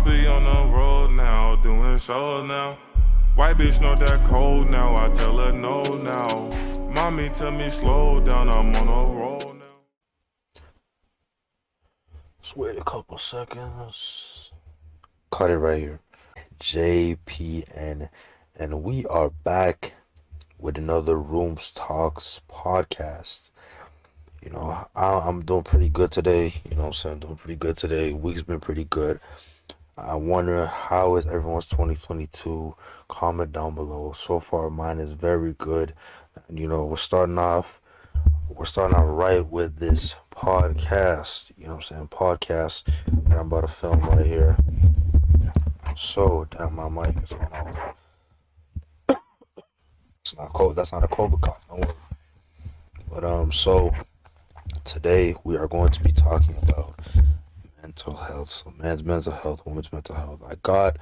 be on the road now, doing shows now. White bitch know that cold now, I tell her no now. Mommy tell me slow down, I'm on a roll now. Just wait a couple seconds. Cut it right here. JPN, and we are back with another Rooms Talks podcast. I'm doing pretty good today. You know what I'm saying? Doing pretty good today. Week's been pretty good. I wonder how is everyone's 2022? Comment down below. So far, mine is very good. And, we're starting off right with this podcast. You know what I'm saying? Podcast that I'm about to film right here. So, damn, my mic is going on. It's not cold. That's not a COVID cough. Don't worry. So today we are going to be talking about mental health. So, men's mental health, women's mental health. I got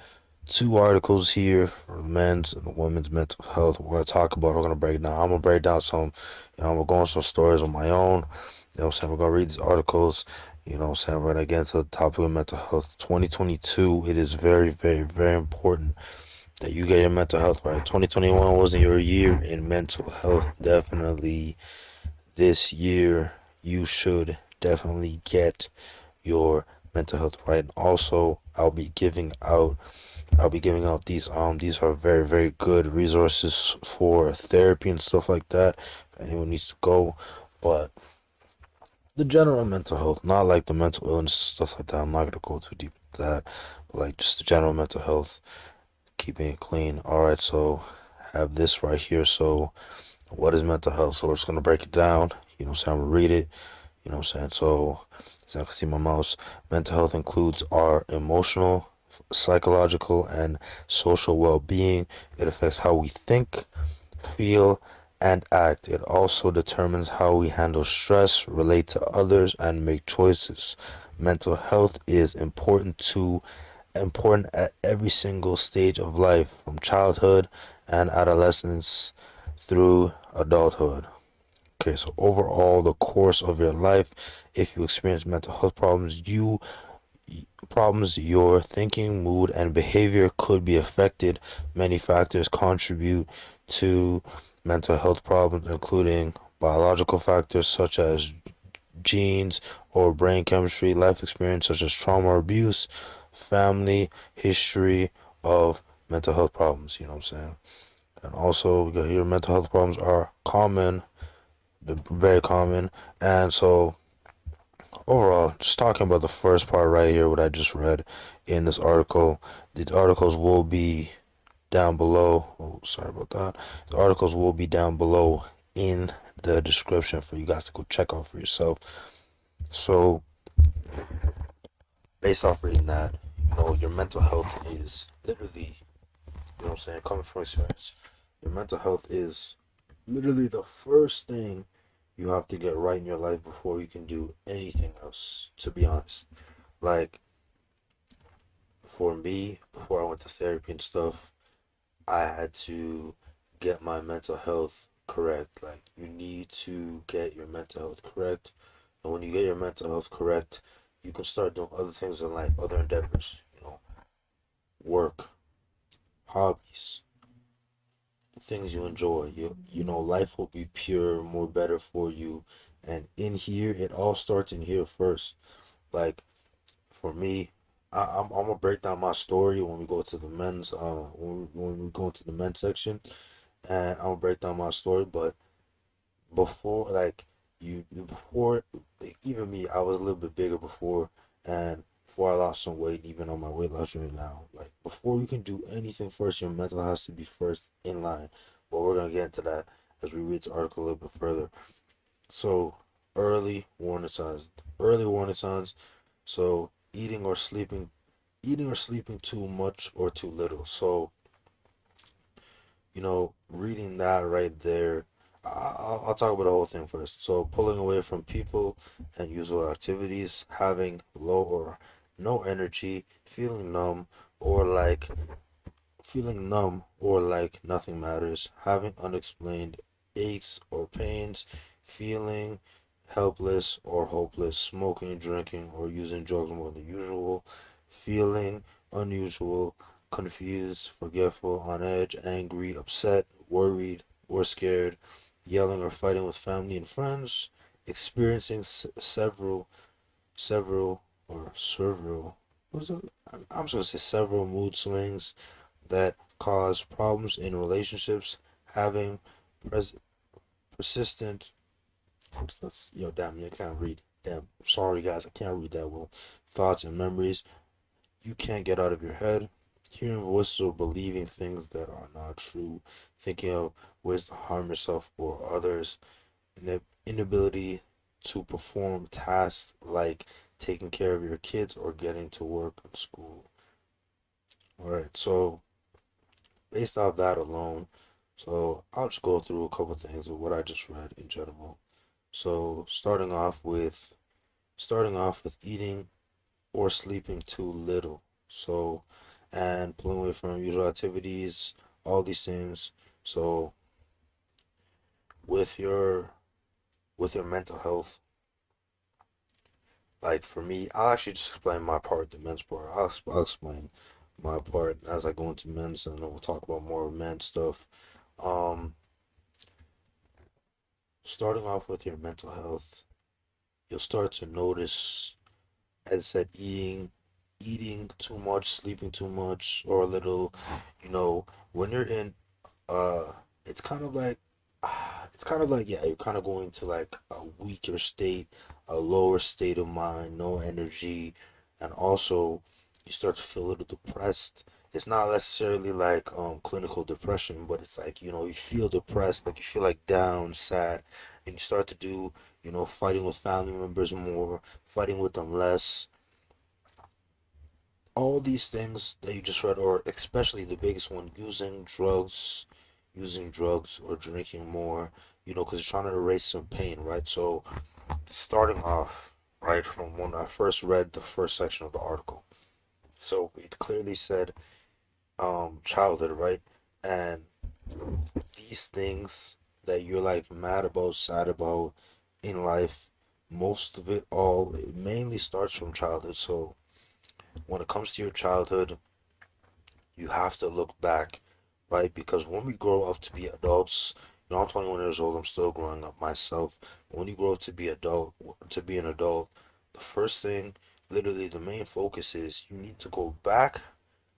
two articles here for men's and women's mental health. We're going to talk about. We're going to break it down. I'm going to break down some. I'm going to go on some stories on my own. You know what I'm saying? We're going to read these articles. You know what I'm saying? We're going to get into the topic of mental health. 2022. It is very, very, very important that you get your mental health right. 2021 wasn't your year in mental health. Definitely this year you should definitely get your mental health right. And also I'll be giving out these are very, very good resources for therapy and stuff like that. If anyone needs to go. But the general mental health, not like the mental illness stuff like that. I'm not gonna go too deep into that. But like just the general mental health, keeping it clean. Alright, so have this right here. So what is mental health? So we're just gonna break it down. You know what I'm saying? I'm gonna read it. You know what I'm saying? So as I can see my mouse, mental health includes our emotional, psychological, and social well-being. It affects how we think, feel, and act. It also determines how we handle stress, relate to others, and make choices. Mental health is important at every single stage of life, from childhood and adolescence through adulthood. Okay, so overall, the course of your life, if you experience mental health problems, your thinking, mood, and behavior could be affected. Many factors contribute to mental health problems, including biological factors such as genes or brain chemistry, life experience such as trauma or abuse, family history of mental health problems. You know what I'm saying? And also, we got here mental health problems are common, they're very common. And so, overall, just talking about the first part right here, what I just read in this article, the articles will be down below. Oh, sorry about that. The articles will be down below in the description for you guys to go check out for yourself. So, based off reading that, your mental health is literally, you know what I'm saying, coming from experience, your mental health is literally the first thing you have to get right in your life before you can do anything else, to be honest. Like, for me, before I went to therapy and stuff, I had to get my mental health correct. Like, you need to get your mental health correct. And when you get your mental health correct, you can start doing other things in life, other endeavors, work, hobbies, things you enjoy. Life will be pure, more better for you. And in here, it all starts in here first. Like, for me, I'm gonna break down my story when we go to the men's when we go into the men's section, and I'm gonna break down my story. But before, even me, I was a little bit bigger before, and before I lost some weight, even on my weight loss journey now. Like, before you can do anything first, your mental has to be first in line. But we're gonna get into that as we read the article a little bit further. So, early warning signs. Early warning signs. So, eating or sleeping too much or too little. So, reading that right there, I'll talk about the whole thing first. So, pulling away from people and usual activities, having low or no energy, or like feeling numb or like nothing matters, having unexplained aches or pains, feeling helpless or hopeless, smoking, drinking, or using drugs more than usual, feeling unusual, confused, forgetful, on edge, angry, upset, worried, or scared, yelling or fighting with family and friends, experiencing several, or several, what's it? I'm just gonna say several mood swings that cause problems in relationships, having pres- persistent, yo, damn, you can't read. Damn, sorry guys, I can't read that well. Thoughts and memories you can't get out of your head, hearing voices or believing things that are not true, thinking of ways to harm yourself or others, inability to perform tasks like taking care of your kids or getting to work and school. All right, so based off that alone, so I'll just go through a couple things of what I just read in general. So starting off with eating or sleeping too little. So, and pulling away from usual activities, all these things. So, with your mental health, like for me, I'll actually just explain my part, the men's part. I'll explain my part as I go into men's, and then we'll talk about more men's stuff. Um, Starting off with your mental health, you'll start to notice, as I said, eating too much, sleeping too much, or a little, when you're in uh it's kind of like yeah, you're kind of going to like a weaker state, a lower state of mind, no energy, and also you start to feel a little depressed. It's not necessarily like clinical depression, but it's like, you feel depressed, like you feel like down, sad, and you start to do, fighting with family members more, fighting with them less, all these things that you just read, or especially the biggest one, using drugs or drinking more, because you're trying to erase some pain, right? So, starting off, right, from when I first read the first section of the article, so it clearly said, childhood, right? And these things that you're like mad about, sad about in life, most of it all, it mainly starts from childhood. So, when it comes to your childhood, you have to look back, right? Because when we grow up to be adults, I'm 21 years old, I'm still growing up myself. When you grow up to be an adult, the first thing, literally the main focus is you need to go back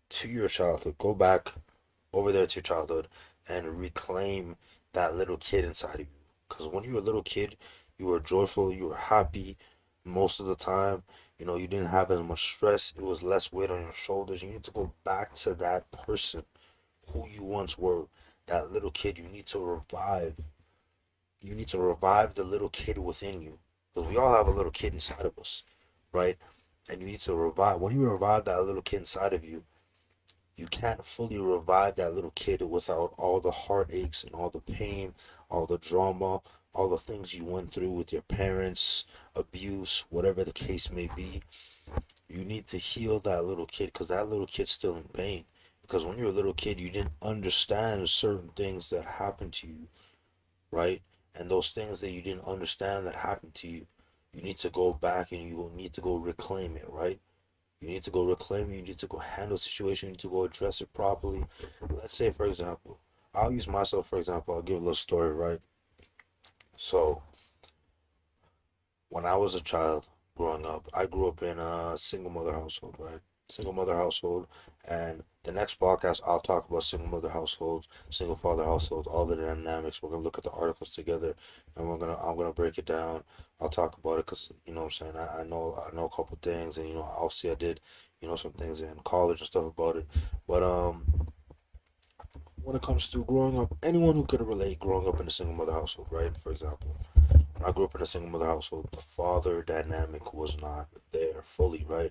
to your childhood. Go back over there to your childhood and reclaim that little kid inside of you. Because when you were a little kid, you were joyful, you were happy most of the time. You didn't have as much stress, it was less weight on your shoulders. You need to go back to that person who you once were, that little kid. You need to revive the little kid within you. Because we all have a little kid inside of us, right? And you need to revive. When you revive that little kid inside of you, you can't fully revive that little kid without all the heartaches and all the pain, all the drama, all the things you went through with your parents, abuse, whatever the case may be. You need to heal that little kid, because that little kid's still in pain. Because when you're a little kid, you didn't understand certain things that happened to you, right? And those things that you didn't understand that happened to you, you need to go back and you will need to go reclaim it, right? You need to go reclaim it. You need to go handle the situation. You need to go address it properly. Let's say, for example, I'll use myself for example. I'll give a little story, right? So, when I was a child growing up, I grew up in a single mother household, right? Single mother household. And the next podcast, I'll talk about single mother households, single father households, all the dynamics. We're gonna look at the articles together, and I'm gonna break it down. I'll talk about it because what I'm saying. I know a couple things, and obviously I did, some things in college and stuff about it. But when it comes to growing up, anyone who could relate growing up in a single mother household, right? For example, when I grew up in a single mother household, the father dynamic was not there fully, right?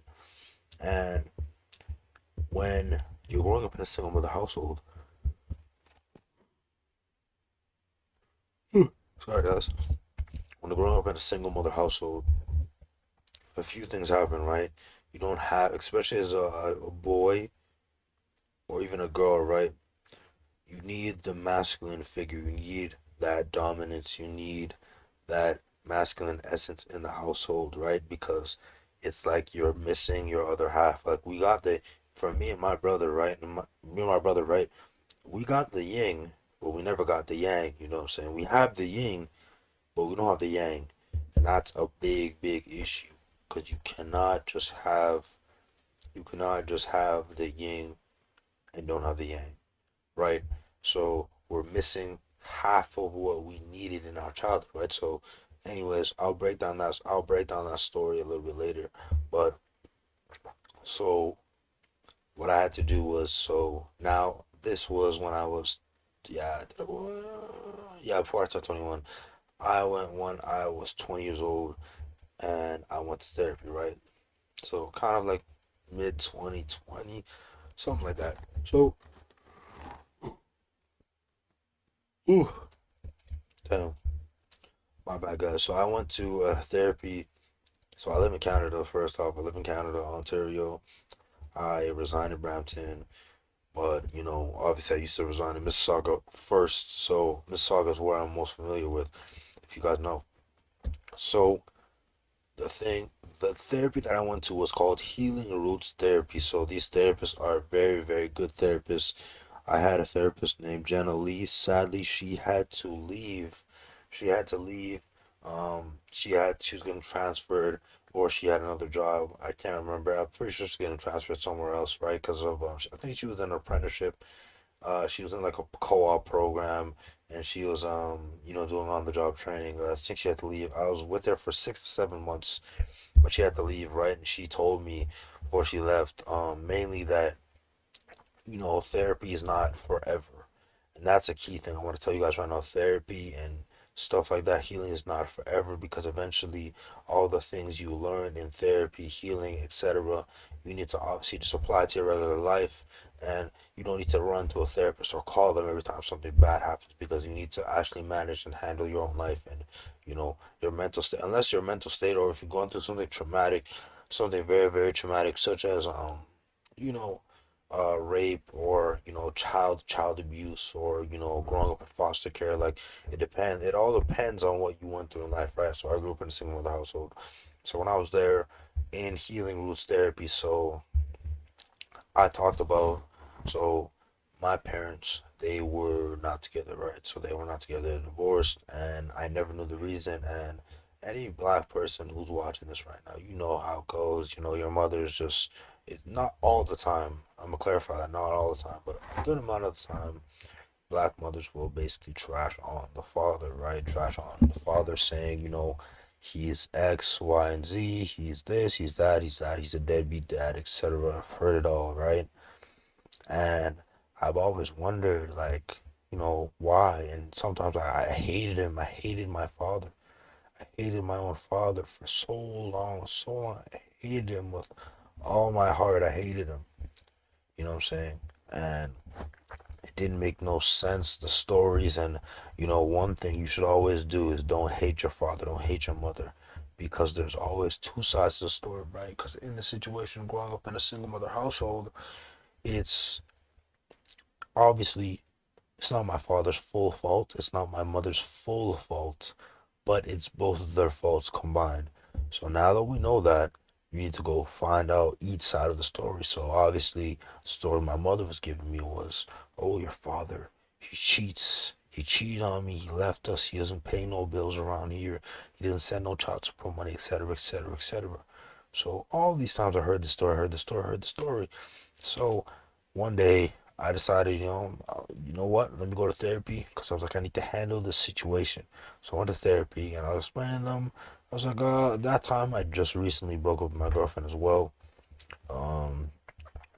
And when you're growing up in a single mother household, sorry guys, when you're growing up in a single mother household, a few things happen, right? You don't have, especially as a boy or even a girl, right? You need the masculine figure. You need that dominance. You need that masculine essence in the household, right? Because it's like you're missing your other half. Like we got the for me and my brother, right? Me and my brother, right? We got the yin, but we never got the yang. You know what I'm saying? We have the yin, but we don't have the yang, and that's a big, big issue. Cause you cannot just have the yin and don't have the yang, right? So we're missing half of what we needed in our childhood, right? So, anyways, I'll break down that story a little bit later, but so what I had to do was so now this was when I was yeah yeah before I turned 21. I was 20 years old and I went to therapy, right? So kind of like mid 2020, something like that. So ooh, damn, my bad guys. So I went to therapy. So I live in Canada. First off, I live in Canada, Ontario. I resigned in Brampton. But, obviously I used to reside in Mississauga first, so Mississauga is where I'm most familiar with, if you guys know. So the thing, the therapy that I went to was called Healing Roots Therapy. So these therapists are very, very good therapists. I had a therapist named Jenna Lee. Sadly, she had to leave. She had to leave. She was getting transferred, or she had another job. I can't remember. I'm pretty sure she's getting transferred somewhere else, right? Because of I think she was in an apprenticeship. She was in like a co-op program, and she was doing on the job training. I think she had to leave. I was with her for 6 to 7 months, but she had to leave, right? And she told me before she left, mainly that therapy is not forever. And that's a key thing I want to tell you guys right now. Therapy and stuff like that, healing is not forever, because eventually all the things you learn in therapy, healing, etc., you need to obviously just apply to your regular life. And you don't need to run to a therapist or call them every time something bad happens, because you need to actually manage and handle your own life and, your mental state. Unless your mental state, or if you're going through something traumatic, something very, very traumatic, such as, you know, rape, or child abuse, or growing up in foster care. Like, it all depends on what you went through in life, right? So I grew up in a single mother household. So when I was there in Healing Roots Therapy, so I talked about, so my parents, they were not together, right? So they were not together, they're divorced, and I never knew the reason. And any black person who's watching this right now, you know how it goes. Your mother's just, it's not all the time. I'm gonna clarify that, not all the time, but a good amount of the time, black mothers will basically trash on the father, right? Trash on the father, saying, he's X, Y, and Z, he's this, he's that, he's a deadbeat dad, etc. I've heard it all, right? And I've always wondered, like, why. And sometimes I hated him. I hated my father. I hated my own father for so long, so long. I hated him with all my heart. I hated him. You know what I'm saying? And it didn't make no sense, the stories. And, one thing you should always do is don't hate your father, don't hate your mother. Because there's always two sides to the story, right? Because in the situation growing up in a single mother household, it's obviously, it's not my father's full fault. It's not my mother's full fault, but it's both of their faults combined. So now that we know that, you need to go find out each side of the story. So obviously, the story my mother was giving me was, oh, your father, he cheats. He cheated on me. He left us. He doesn't pay no bills around here. He doesn't send no child support money, etc., etc., etc. So all these times I heard the story, I heard the story, I heard the story. So one day I decided, you know what? Let me go to therapy, because I was like, I need to handle this situation. So I went to therapy, and I was explaining to them. I was like, at that time I just recently broke up with my girlfriend as well. Um,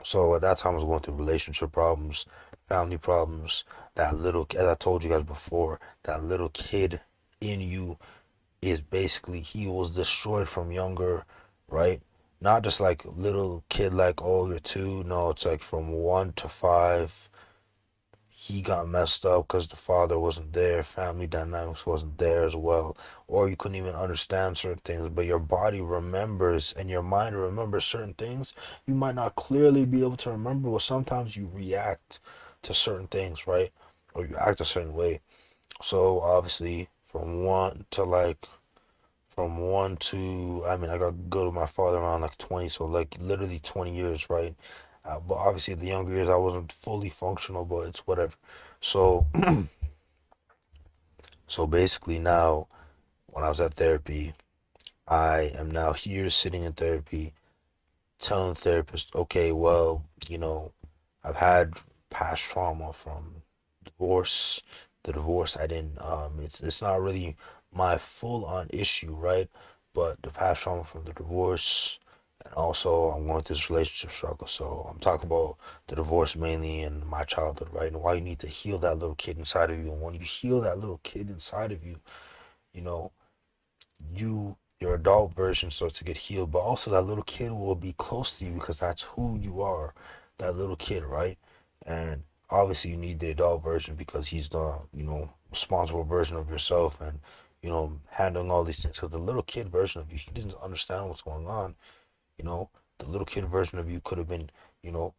so at that time I was going through relationship problems, family problems. That little, as I told you guys before, that little kid in you is basically, he was destroyed from younger, right? Not just like little kid, like, oh, you're two. No, it's like from 1 to 5. He got messed up because the father wasn't there, family dynamics wasn't there as well, or you couldn't even understand certain things. But your body remembers and your mind remembers certain things. You might not clearly be able to remember, but sometimes you react to certain things, right? Or you act a certain way. So obviously, I mean, I got good with my father around like 20, so like literally 20 years, right? But obviously, the younger years, I wasn't fully functional, but it's whatever. So, so basically, now when I was at therapy, I am now here sitting in therapy, telling the therapist, okay, well, I've had past trauma from divorce. The divorce, I didn't. It's not really my full on issue, right? But the past trauma from the divorce, and also I'm going through this relationship struggle. So I'm talking about the divorce mainly in my childhood, right? And why you need to heal that little kid inside of you. And when you heal that little kid inside of you, you know, your adult version starts to get healed, but also that little kid will be close to you because that's who you are, that little kid, right? And obviously you need the adult version because he's the responsible version of yourself, and handling all these things. So the little kid version of you, he didn't understand what's going on. You know, the little kid version of you could have been,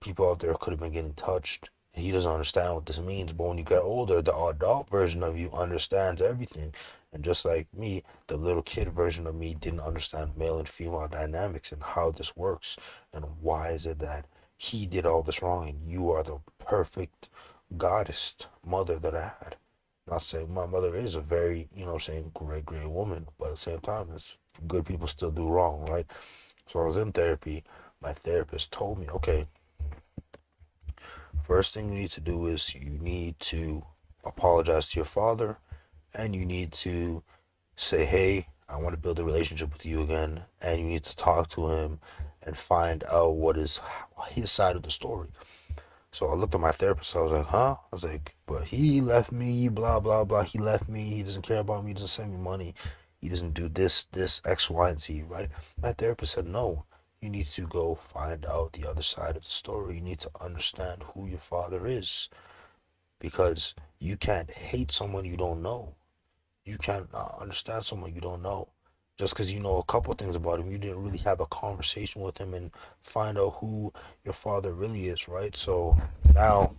people out there could have been getting touched, and he doesn't understand what this means. But when you get older, the adult version of you understands everything. And just like me, the little kid version of me didn't understand male and female dynamics and how this works, and why is it that he did all this wrong and you are the perfect goddess mother that I had. Not saying my mother is a very, great woman, but at the same time, it's good people still do wrong, right? So I was in therapy. My therapist told me, okay, first thing you need to do is you need to apologize to your father, and you need to say, hey, I want to build a relationship with you again, and you need to talk to him and find out what is his side of the story. So I looked at my therapist. I was like, huh? I was like, but he left me, blah, blah, blah. He left me. He doesn't care about me. He doesn't send me money. He doesn't do this, X, Y, and Z, right? My therapist said, no. You need to go find out the other side of the story. You need to understand who your father is, because you can't hate someone you don't know. You can't understand someone you don't know. Just because you know a couple things about him, you didn't really have a conversation with him and find out who your father really is, right? Now,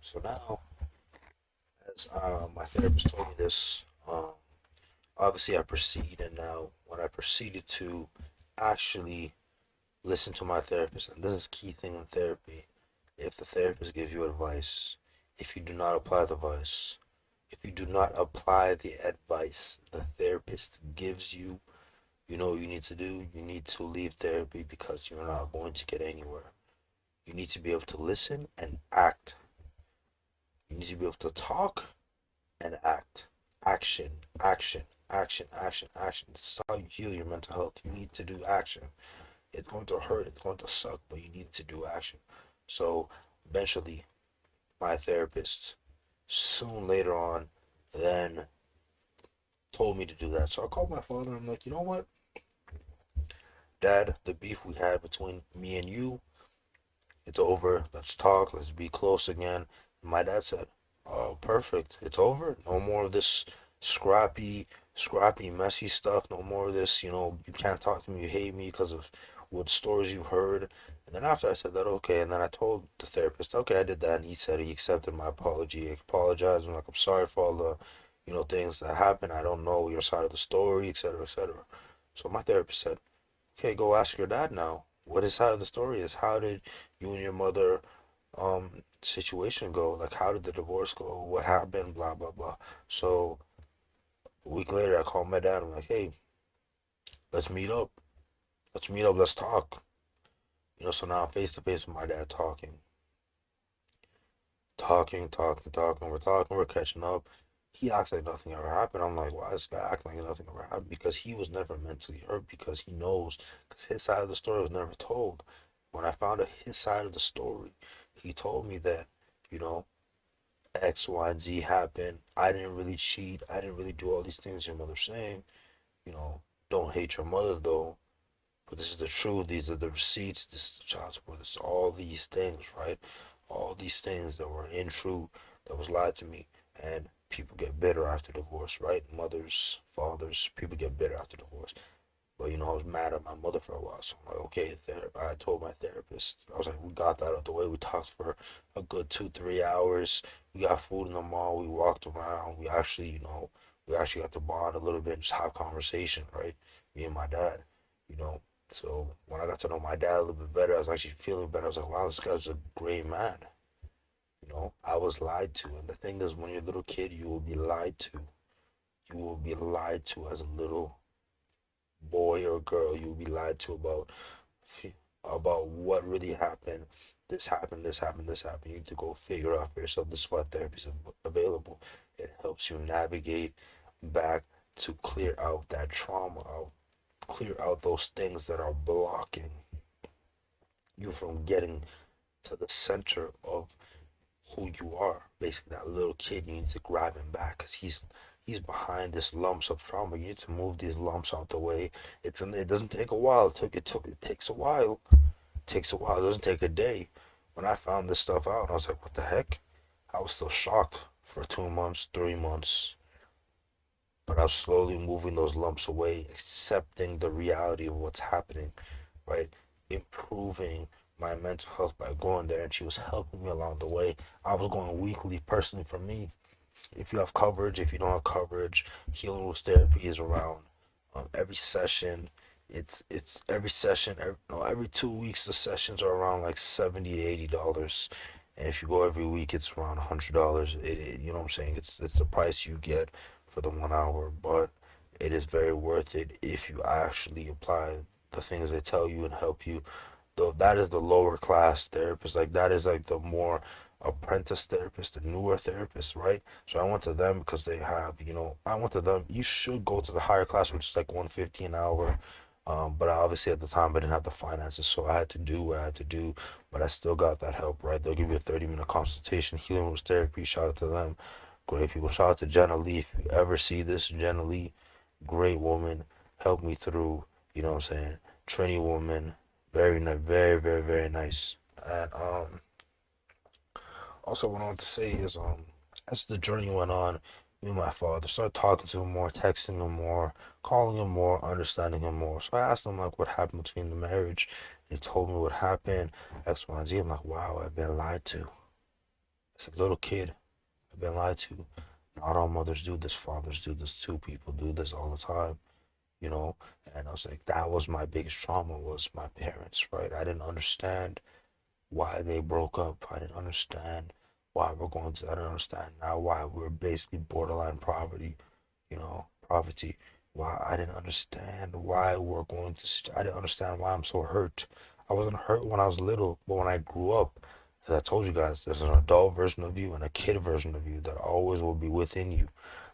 so now, as my therapist told me this, obviously I proceed, and now when I proceeded to actually listen to my therapist, and this is key thing in therapy, if the therapist gives you advice, if you do not apply the advice, if you do not apply the advice the therapist gives you, you know what you need to do? You need to leave therapy because you're not going to get anywhere. You need to be able to listen and act. You need to be able to talk and act. Action, action, action, action, action. This is how you heal your mental health. You need to do action. It's going to hurt, it's going to suck, but you need to do action. So eventually, my therapist soon later on then told me to do that. So I called my father and I'm like, you know what? Dad, the beef we had between me and you, it's over. Let's talk. Let's be close again. And my dad said, oh, perfect. It's over. No more of this scrappy, messy stuff. No more of this, you can't talk to me. You hate me because of what stories you've heard. And then after I said that, okay. And then I told the therapist, okay, I did that. And he said he accepted my apology. I apologized. I'm like, I'm sorry for all the, things that happened. I don't know your side of the story, etc., etc. So my therapist said, okay, go ask your dad now what his side of the story is. How did you and your mother situation go? Like, how did the divorce go? What happened? Blah blah blah. So a week later, I called my dad. I'm like, hey, let's meet up. Let's meet up. Let's talk. So now I'm face to face with my dad, talking. We're talking. We're catching up. He acts like nothing ever happened. I'm like, why is this guy acting like nothing ever happened? Because he was never mentally hurt, because he knows, because his side of the story was never told. When I found out his side of the story, he told me that, you know, X, Y, and Z happened. I didn't really cheat. I didn't really do all these things your mother's saying. You know, don't hate your mother though. But this is the truth. These are the receipts. This is the child support. This is all these things, right? All these things that were untrue, that was lied to me. And people get bitter after divorce, right? Mothers, fathers, people get bitter after divorce. But I was mad at my mother for a while. So I'm like, okay, I told my therapist, I was like, we got that out the way. We talked for a good 2, 3 hours. We got food in the mall. We walked around. We actually got to bond a little bit and just have conversation, right? Me and my dad, you know. So when I got to know my dad a little bit better, I was actually feeling better. I was like, wow, this guy's a great man. I was lied to. And the thing is, when you're a little kid, you will be lied to. You will be lied to as a little boy or girl. You will be lied to about what really happened. This happened, this happened, this happened. You need to go figure out for yourself. This is why therapy is available. It helps you navigate back to clear out that trauma, clear out those things that are blocking you from getting to the center of who you are. Basically, that little kid, you need to grab him back because he's behind this lumps of trauma. You need to move these lumps out the way. It doesn't take a while. It takes a while. It takes a while. It doesn't take a day. When I found this stuff out, I was like, what the heck? I was still shocked for 2 months, 3 months. But I was slowly moving those lumps away, accepting the reality of what's happening, right? Improving my mental health by going there, and she was helping me along the way. I was going weekly personally for me. If you have coverage, if you don't have coverage, healing roots therapy is around every session. It's every session. Every 2 weeks the sessions are around like $70 to $80, and if you go every week, it's around $100. You know what I'm saying? It's the price you get for the 1 hour, but it is very worth it if you actually apply the things they tell you and help you. Though that is the lower class therapist, like that is like the more apprentice therapist, the newer therapist, right? So I went to them because they have, I went to them. You should go to the higher class, which is like 150 an hour. But obviously at the time I didn't have the finances, so I had to do what I had to do. But I still got that help, right? They'll give you a 30-minute consultation, healing roots therapy. Shout out to them, great people. Shout out to Jenna Lee. If you ever see this, Jenna Lee, great woman, helped me through. You know what I'm saying? Trini woman, very nice, very very very nice. And also what I want to say is as the journey went on, me and my father started talking to him more, texting him more, calling him more, understanding him more. So I asked him like what happened between the marriage. And he told me what happened, X, Y, and Z. I'm like, wow, I've been lied to. As a little kid, I've been lied to. Not all mothers do this, fathers do this too. People do this all the time, you know. And I was like, that was my biggest trauma, was my parents, right? I didn't understand why they broke up. I didn't understand why I didn't understand now why we're basically borderline poverty, poverty. Why I didn't understand why I didn't understand why I'm so hurt. I wasn't hurt when I was little, but when I grew up, as I told you guys, there's an adult version of you and a kid version of you that always will be within you.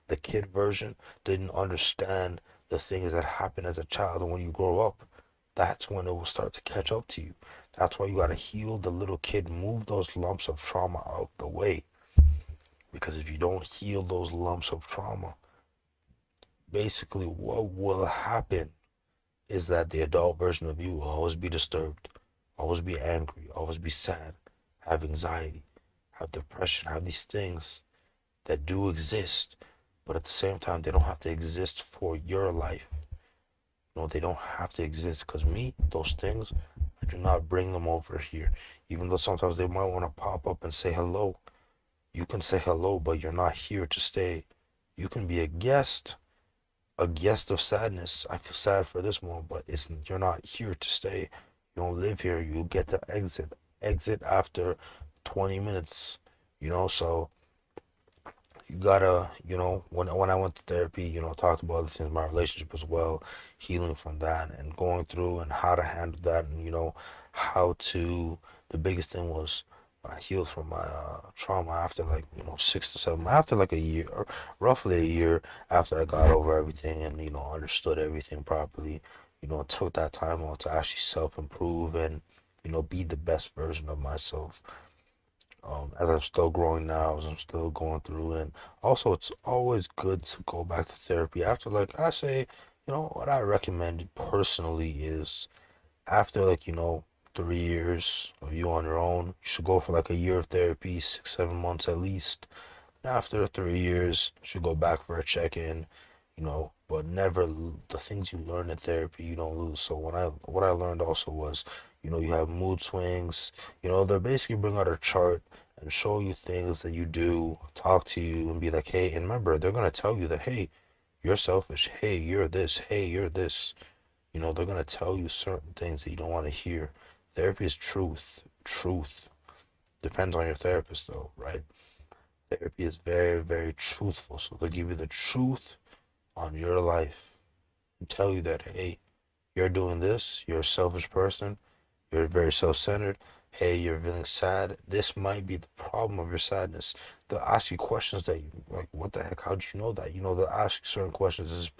The kid version didn't understand the things that happen as a child, and when you grow up, that's when it will start to catch up to you. That's why you gotta heal the little kid, move those lumps of trauma out the way. Because if you don't heal those lumps of trauma, basically what will happen is that the adult version of you will always be disturbed, always be angry, always be sad, have anxiety, have depression, have these things that do exist, but at the same time, they don't have to exist for your life. No, they don't have to exist because me, those things, I do not bring them over here. Even though sometimes they might want to pop up and say hello. You can say hello, but you're not here to stay. You can be a guest of sadness. I feel sad for this one, but you're not here to stay. You don't live here. You get to exit. Exit after 20 minutes. So you gotta, when I went to therapy, talked about other things, my relationship as well, healing from that and going through and how to handle that, and how to. The biggest thing was when I healed from my trauma after like 6 to 7, after like a year, or roughly a year after I got over everything and understood everything properly. Took that time out to actually self improve and be the best version of myself. As I'm still growing now, as I'm still going through, and also it's always good to go back to therapy after, like I say, what I recommend personally is after 3 years of you on your own, you should go for like a year of therapy, 6, 7 months at least. After 3 years, you should go back for a check-in, but never the things you learn in therapy, you don't lose. So what I learned also was, you have mood swings, they basically bring out a chart and show you things that you do, talk to you and be like, hey, and remember, they're going to tell you that, hey, you're selfish. Hey, you're this. Hey, you're this. They're gonna tell you certain things that you don't want to hear. Therapy is truth. Truth depends on your therapist, though, right? Therapy is very, very truthful. So they'll give you the truth on your life and tell you that, hey, you're doing this, you're a selfish person, you're very self-centered, hey, you're feeling sad, this might be the problem of your sadness. They'll ask you questions that you like, what the heck, how'd you know that? They'll ask you certain questions.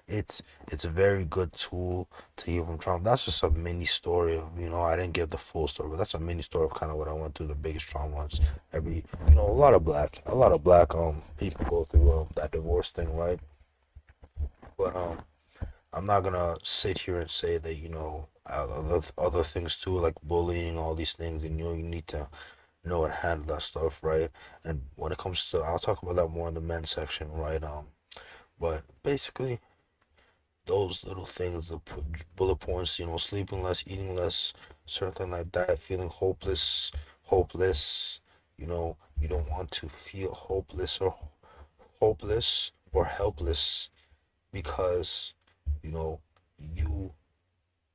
It's a very good tool to heal from trauma. That's just a mini story of, I didn't give the full story, but that's a mini story of kind of what I went through. The biggest trauma was a lot of black people go through that divorce thing, right? But I'm not gonna sit here and say that other things too, like bullying, all these things, and you need to know how to handle that stuff, right? And when it comes to, I'll talk about that more in the men's section, right? But basically, those little things, the bullet points, sleeping less, eating less, certain like that, feeling hopeless, you don't want to feel hopeless or helpless because you know you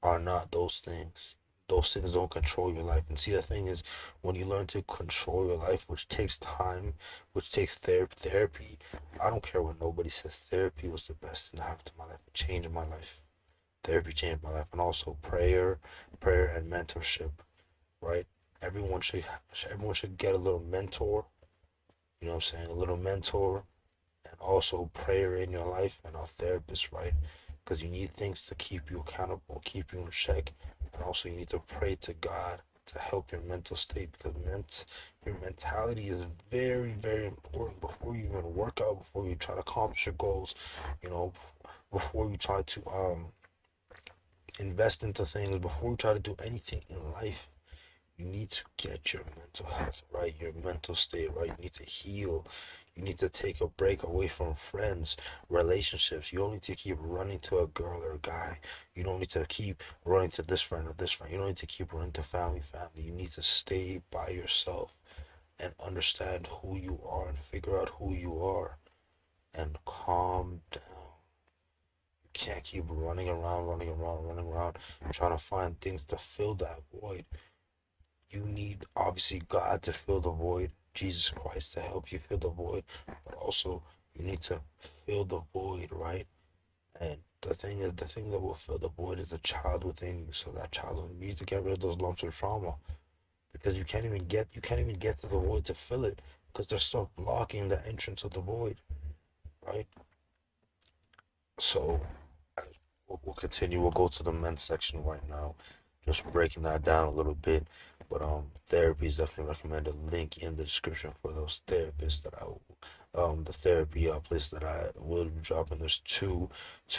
are not those things. Those things don't control your life. And see, the thing is, when you learn to control your life, which takes time, which takes therapy, I don't care what nobody says, therapy was the best thing that happened to my life. It changed my life. Therapy changed my life. And also prayer and mentorship, right? Everyone should everyone should get a little mentor, you know what I'm saying? A little mentor, and also prayer in your life, and a therapist, right? Because you need things to keep you accountable, keep you in check, and also you need to pray to God to help your mental state, because your mentality is very, very important before you even work out, before you try to accomplish your goals, you know, before you try to invest into things, before you try to do anything in life. You need to get your mental health right, your mental state right. You need to heal. You need to take a break away from friends, relationships. You don't need to keep running to a girl or a guy. You don't need to keep running to this friend or this friend. You don't need to keep running to family. You need to stay by yourself and understand who you are and figure out who you are and calm down. You can't keep running around, trying to find things to fill that void. You need obviously God to fill the void, Jesus Christ to help you fill the void, but also you need to fill the void, right? And the thing that will fill the void is the child within you. So that child, you need to get rid of those lumps of trauma, because you can't even get to the void to fill it, because there's stuff blocking the entrance of the void, right? So we'll continue. We'll go to the men's section right now, just breaking that down a little bit. But therapy is definitely recommended. Link in the description for those therapists that the therapy place that I will be dropping. There's two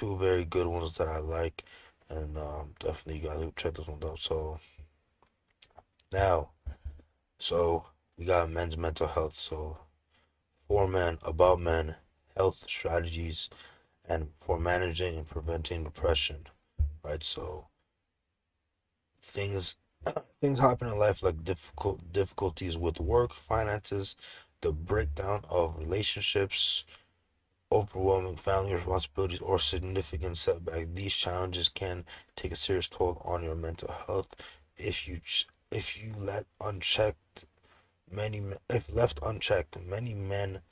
very good ones that I like, and definitely you guys will check those ones out. Now, so we got men's mental health. So for men, about men, health strategies, and for managing and preventing depression, right? So things things happen in life, like difficulties with work, finances, the breakdown of relationships, overwhelming family responsibilities, or significant setback. These challenges can take a serious toll on your mental health if you let unchecked. If left unchecked, many men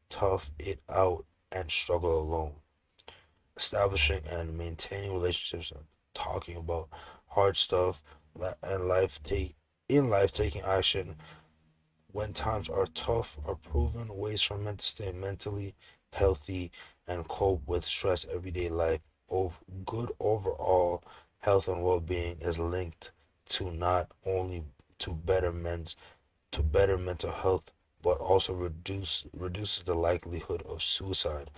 tough it out and struggle alone. Establishing and maintaining relationships, and talking about hard stuff, and life taking action when times are tough are proven ways for men to stay mentally healthy and cope with stress everyday life. Good overall health and well-being is linked to not only to better mental health, but also reduces the likelihood of suicide.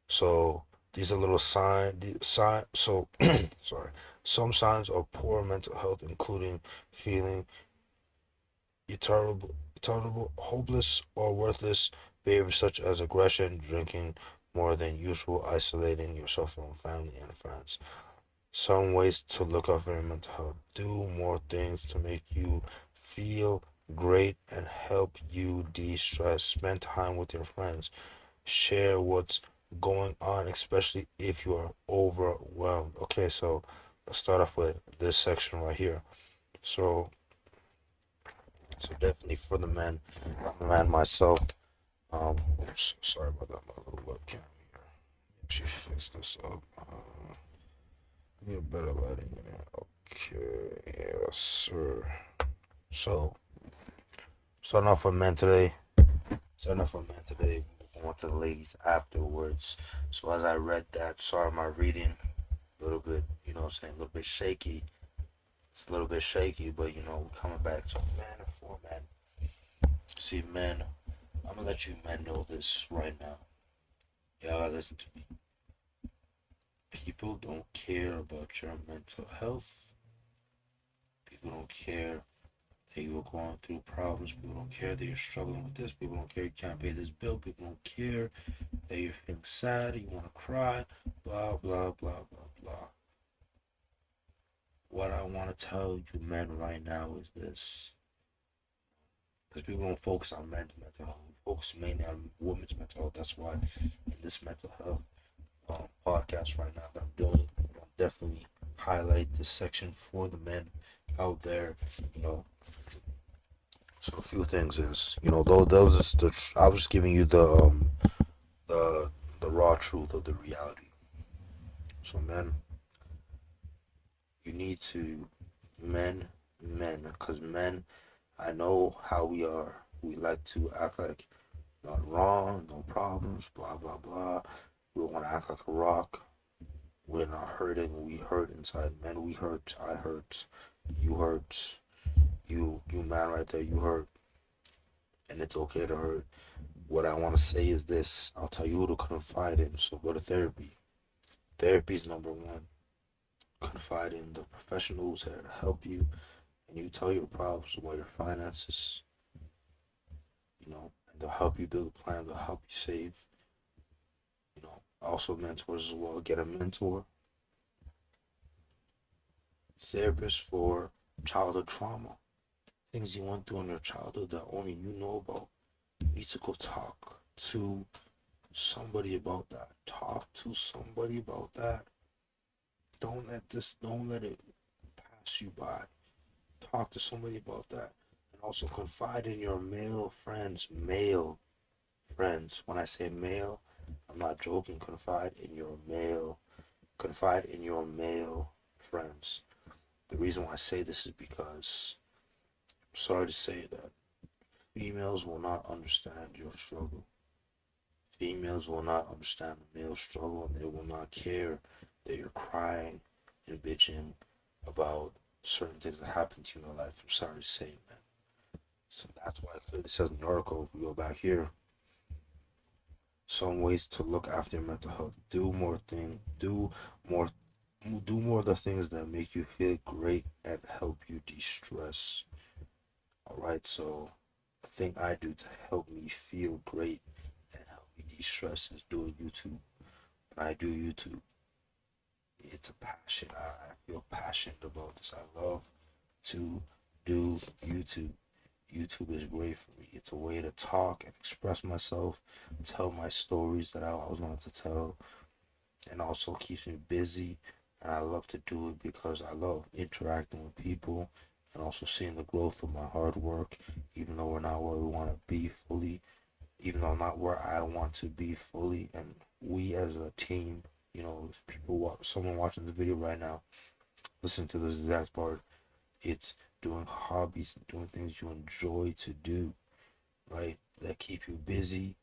So these are little sign. So sorry. Some signs of poor mental health, including feeling irritable, hopeless, or worthless. Behaviors such as aggression, drinking more than usual, isolating yourself from family and friends. Some ways to look out for your mental health: do more things to make you feel great and help you de-stress. Spend time with your friends. Share what's going on, especially if you are overwhelmed. Okay, so let's start off with this section right here. So, so definitely for the men, I'm a man myself. Oops, sorry about that, my little webcam here. Actually, fix this up. Get better lighting in here. Okay, yes, sir. So, starting off with men today. Starting off with men today. We're going to the ladies afterwards. So as I read that, sorry my reading a little bit, you know what I'm saying, a little bit shaky. It's a little bit shaky, but you know, we're coming back to men for men. See, men, I'm gonna let you men know this right now. Y'all listen to me. People don't care about your mental health. People don't care that you are going through problems. People don't care that you're struggling with this. People don't care you can't pay this bill. People don't care that you're feeling sad, you want to cry, blah, blah, blah, blah, blah. What I want to tell you men right now is this. Because people don't focus on men's mental health. We focus mainly on women's mental health. That's why in this mental health podcast right now that I'm doing, I'll definitely highlight this section for the men out there, you know. So a few things is, you know, those is I was just giving you the the raw truth of the reality. So men, you need to men, because men, I know how we are. We like to act like not wrong, no problems, blah blah blah. We want to act like a rock. We're not hurting. We hurt inside. Men, we hurt. I hurt. You hurt. You man right there. You hurt, and it's okay to hurt. What I want to say is this. I'll tell you who to confide in. So go to therapy. Therapy is number one. Confide in the professionals here to help you, and you tell your problems about your finances, you know, and they'll help you build a plan, they'll help you save, you know. Also mentors as well. Get a mentor. Therapist for childhood trauma. Things you went through in your childhood that only you know about. You need to go talk to somebody about that. Talk to somebody about that. Don't let it pass you by. Talk to somebody about that. And also confide in your male friends. Male friends. When I say male, I'm not joking. Confide in your male friends. The reason why I say this is because I'm sorry to say that females will not understand your struggle. Females will not understand the male struggle, and they will not care that you're crying and bitching about certain things that happen to you in your life. I'm sorry to say, man. So that's why it clearly says in the article, if we go back here, some ways to look after your mental health. More do more of the things that make you feel great and help you de-stress. All right, so the thing I do to help me feel great and help me de-stress is doing YouTube. When I do YouTube, it's a passion. I feel passionate about this. I love to do YouTube. YouTube is great for me. It's a way to talk and express myself, tell my stories that I always wanted to tell, and also keeps me busy. And I love to do it because I love interacting with people and also seeing the growth of my hard work, even though we're not where we want to be fully, even though not where I want to be fully. And we as a team, you know, if someone watching the video right now, listen to this exact part. It's doing hobbies and doing things you enjoy to do, right? That keep you busy,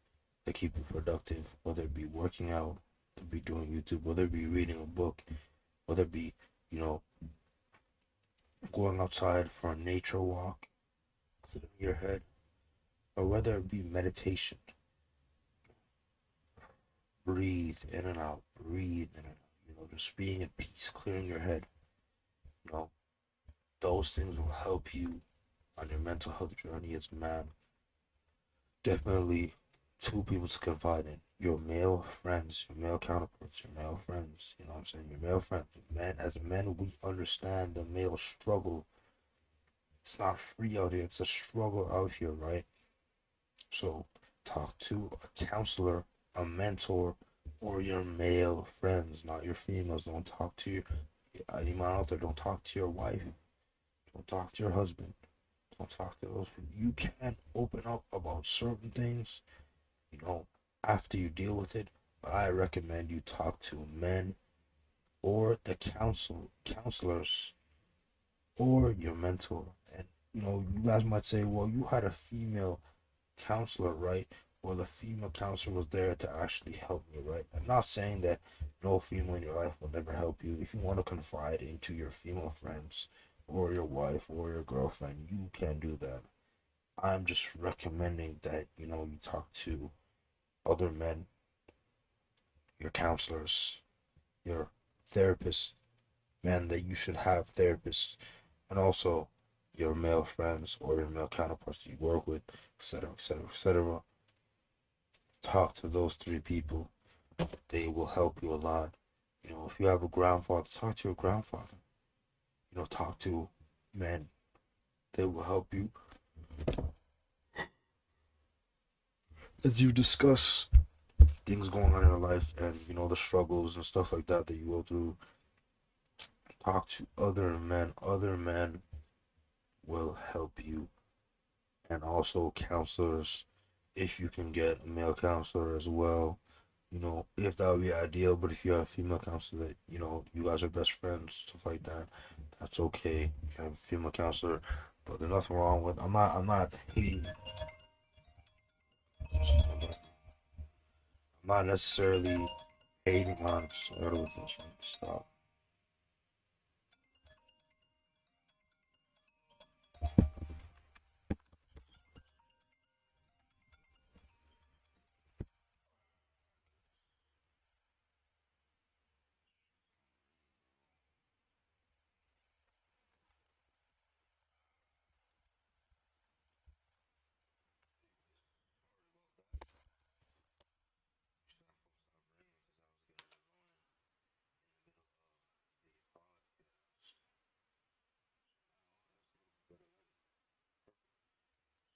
that keep you productive, whether it be working out, to be doing YouTube, whether it be reading a book, whether it be, you know, going outside for a nature walk, clearing your head, or whether it be meditation. Breathe in and out, breathe in and out, you know, just being at peace, clearing your head, you know, those things will help you on your mental health journey as a man. Definitely two people to confide in. Your male friends, your male counterparts, your male friends, you know what I'm saying? Your male friends. Men, as men, we understand the male struggle. It's not free out here, it's a struggle out here, right? So talk to a counselor, a mentor, or your male friends, not your females. Don't talk to your any man out there. Don't talk to your wife. Don't talk to your husband. Don't talk to those people. You can open up about certain things, you know, after you deal with it. But I recommend you talk to men or the counselors or your mentor. And you guys might say, well, you had a female counselor, right? Well, the female counselor was there to actually help me, right? I'm not saying that no female in your life will never help you. If you want to confide into your female friends or your wife or your girlfriend, you can do that. I'm just recommending that, you talk to other men, your counselors, your therapists, men that you should have therapists, and also your male friends or your male counterparts that you work with, etc., etc., etc. Talk to those three people. They will help you a lot. If you have a grandfather, talk to your grandfather. Talk to men. They will help you as you discuss things going on in your life and the struggles and stuff like that you go through. Talk to other men. Other men will help you, and also counselors. If you can get a male counselor as well, if that would be ideal. But if you have a female counselor that you guys are best friends, stuff like that, that's okay. You can have a female counselor, but there's nothing wrong with. I'm not hating. I'm not necessarily hating on. Sorry with this. I need to stop.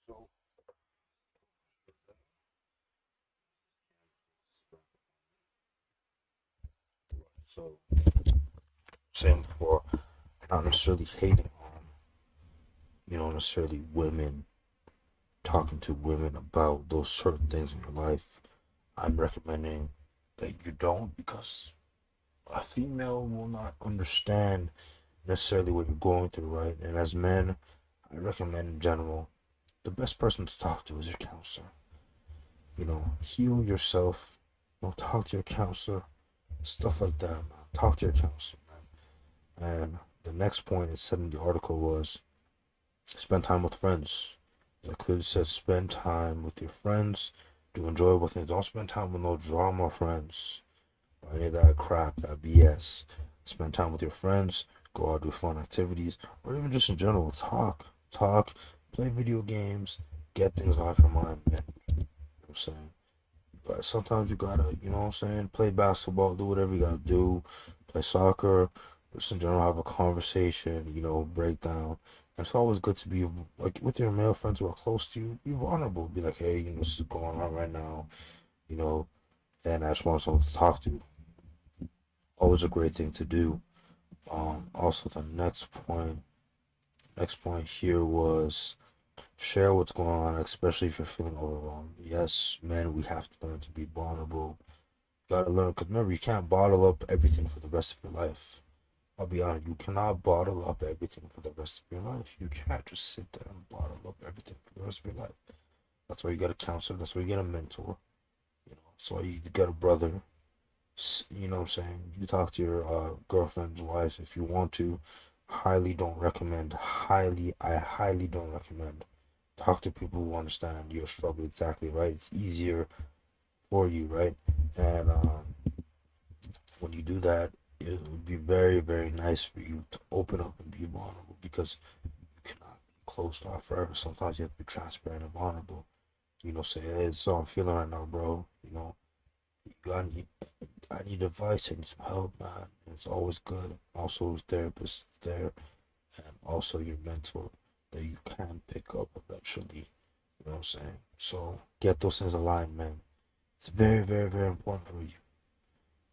So, so same for not necessarily hating on necessarily women, talking to women about those certain things in your life. I'm recommending that you don't, because a female will not understand necessarily what you're going through, right? And as men, I recommend in general, the best person to talk to is your counselor. Heal yourself. Talk to your counselor. Stuff like that, man. Talk to your counselor, man. And the next point it said in the article was spend time with friends. It clearly says spend time with your friends. Do enjoyable things. Don't spend time with no drama friends or any of that crap, that BS. Spend time with your friends. Go out, do fun activities, or even just in general, talk, play video games, get things off your mind, man. You know what I'm saying? Sometimes you gotta, play basketball, do whatever you gotta do, play soccer, just in general, have a conversation, break down. And it's always good to be like with your male friends who are close to you, be vulnerable, be like, hey, this is going on right now, you know, and I just want someone to talk to. Always a great thing to do. Also the next point here was share what's going on, especially if you're feeling overwhelmed. Yes, men, we have to learn to be vulnerable. Gotta learn, because remember, you can't bottle up everything for the rest of your life. I'll be honest, you cannot bottle up everything for the rest of your life. You can't just sit there and bottle up everything for the rest of your life. That's why you get a counselor. That's why you get a mentor. That's why you get a brother. You know what I'm saying? You talk to your girlfriend's wives if you want to. Highly don't recommend. I highly don't recommend. Talk to people who understand your struggle exactly, right? It's easier for you, right? And when you do that, it would be very, very nice for you to open up and be vulnerable, because you cannot be closed off forever. Sometimes you have to be transparent and vulnerable. Say, hey, it's how I'm feeling right now, bro. I need, I need advice. I need some help, man. And it's always good. Also, a therapist there, and also your mentor that you can pick up eventually. You know what I'm saying? So get those things aligned, man. It's very, very, very important for you.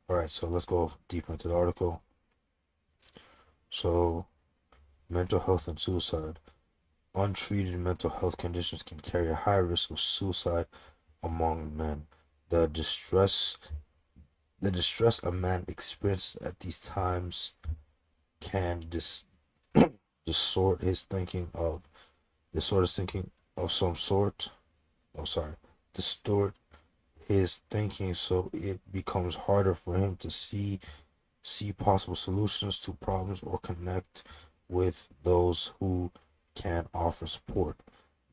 All right, so let's go deeper into the article. So, mental health and suicide. Untreated mental health conditions can carry a high risk of suicide among men. The distress the distress a man experiences at these times can distort his thinking of distort his thinking of some sort. Oh, sorry, distort his thinking so it becomes harder for him to see possible solutions to problems or connect with those who can offer support.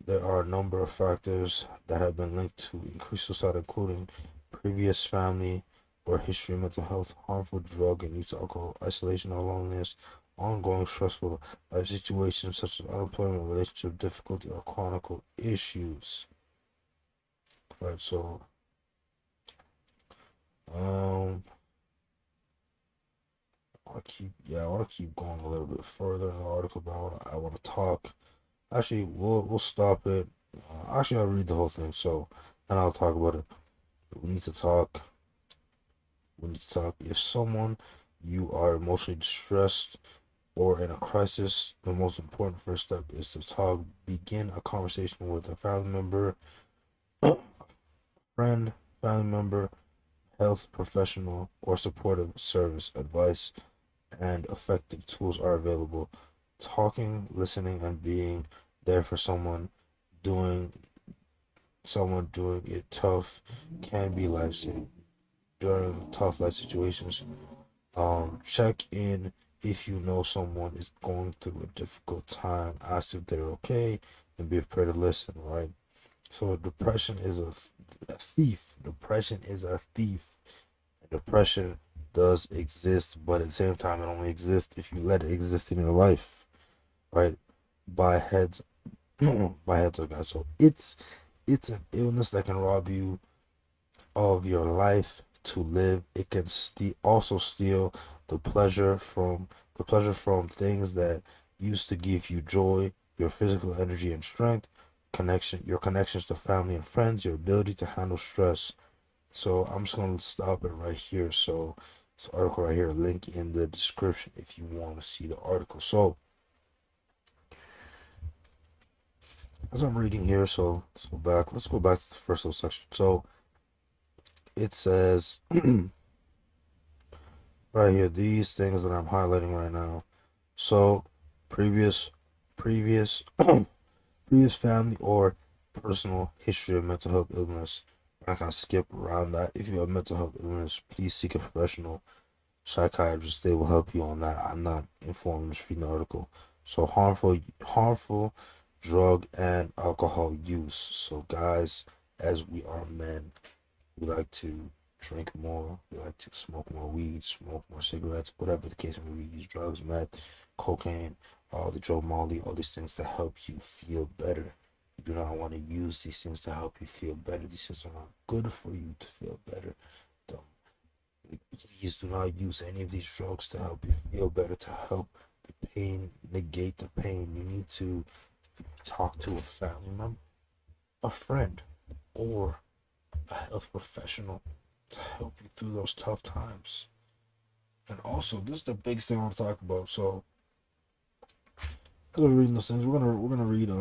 There are a number of factors that have been linked to increased suicide, including previous family or history of mental health, harmful drug and use of alcohol, isolation or loneliness, ongoing stressful life situations such as unemployment, relationship difficulty, or chronic issues. Right, so um I want to keep going a little bit further in the article, but I want to talk. Actually, we'll stop it. Actually, I'll read the whole thing, so and I'll talk about it. We need to talk. We need to talk. If someone you are emotionally distressed or in a crisis, the most important first step is to talk. Begin a conversation with a family member, friend, family member, health professional, or supportive service. Advice and effective tools are available. Talking, listening, and being there for doing someone doing it tough can be life saving during tough life situations. Check in if you know someone is going through a difficult time. Ask if they're okay and be prepared to listen. Right. So depression is a thief. Depression is a thief. And depression does exist, but at the same time, it only exists if you let it exist in your life. Right. By heads, by heads of God. So it's an illness that can rob you of your life to live. It can also steal the pleasure from things that used to give you joy, your physical energy and strength, your connections to family and friends, your ability to handle stress. So I'm just gonna stop it right here. So this article right here, link in the description if you want to see the article. So as I'm reading here, so let's go back. Let's go back to the first little section. So it says right here, these things that I'm highlighting right now. So previous previous previous family or personal history of mental health illness. I'm not gonna skip around that. If you have mental health illness, please seek a professional psychiatrist. They will help you on that. I'm not informed, I'm just reading the article. So harmful drug and alcohol use. So guys, as we are men, we like to drink more, we like to smoke more weed, smoke more cigarettes, whatever the case may be. We use drugs, meth, cocaine, all the drug molly, all these things to help you feel better. You do not want to use these things to help you feel better. These things are not good for you to feel better. Please do not use any of these drugs to help you feel better, to help the pain, negate the pain. You need to talk to a family member, a friend, or a health professional to help you through those tough times. And also, this is the biggest thing I want to talk about. So, as we're reading those things, we're gonna read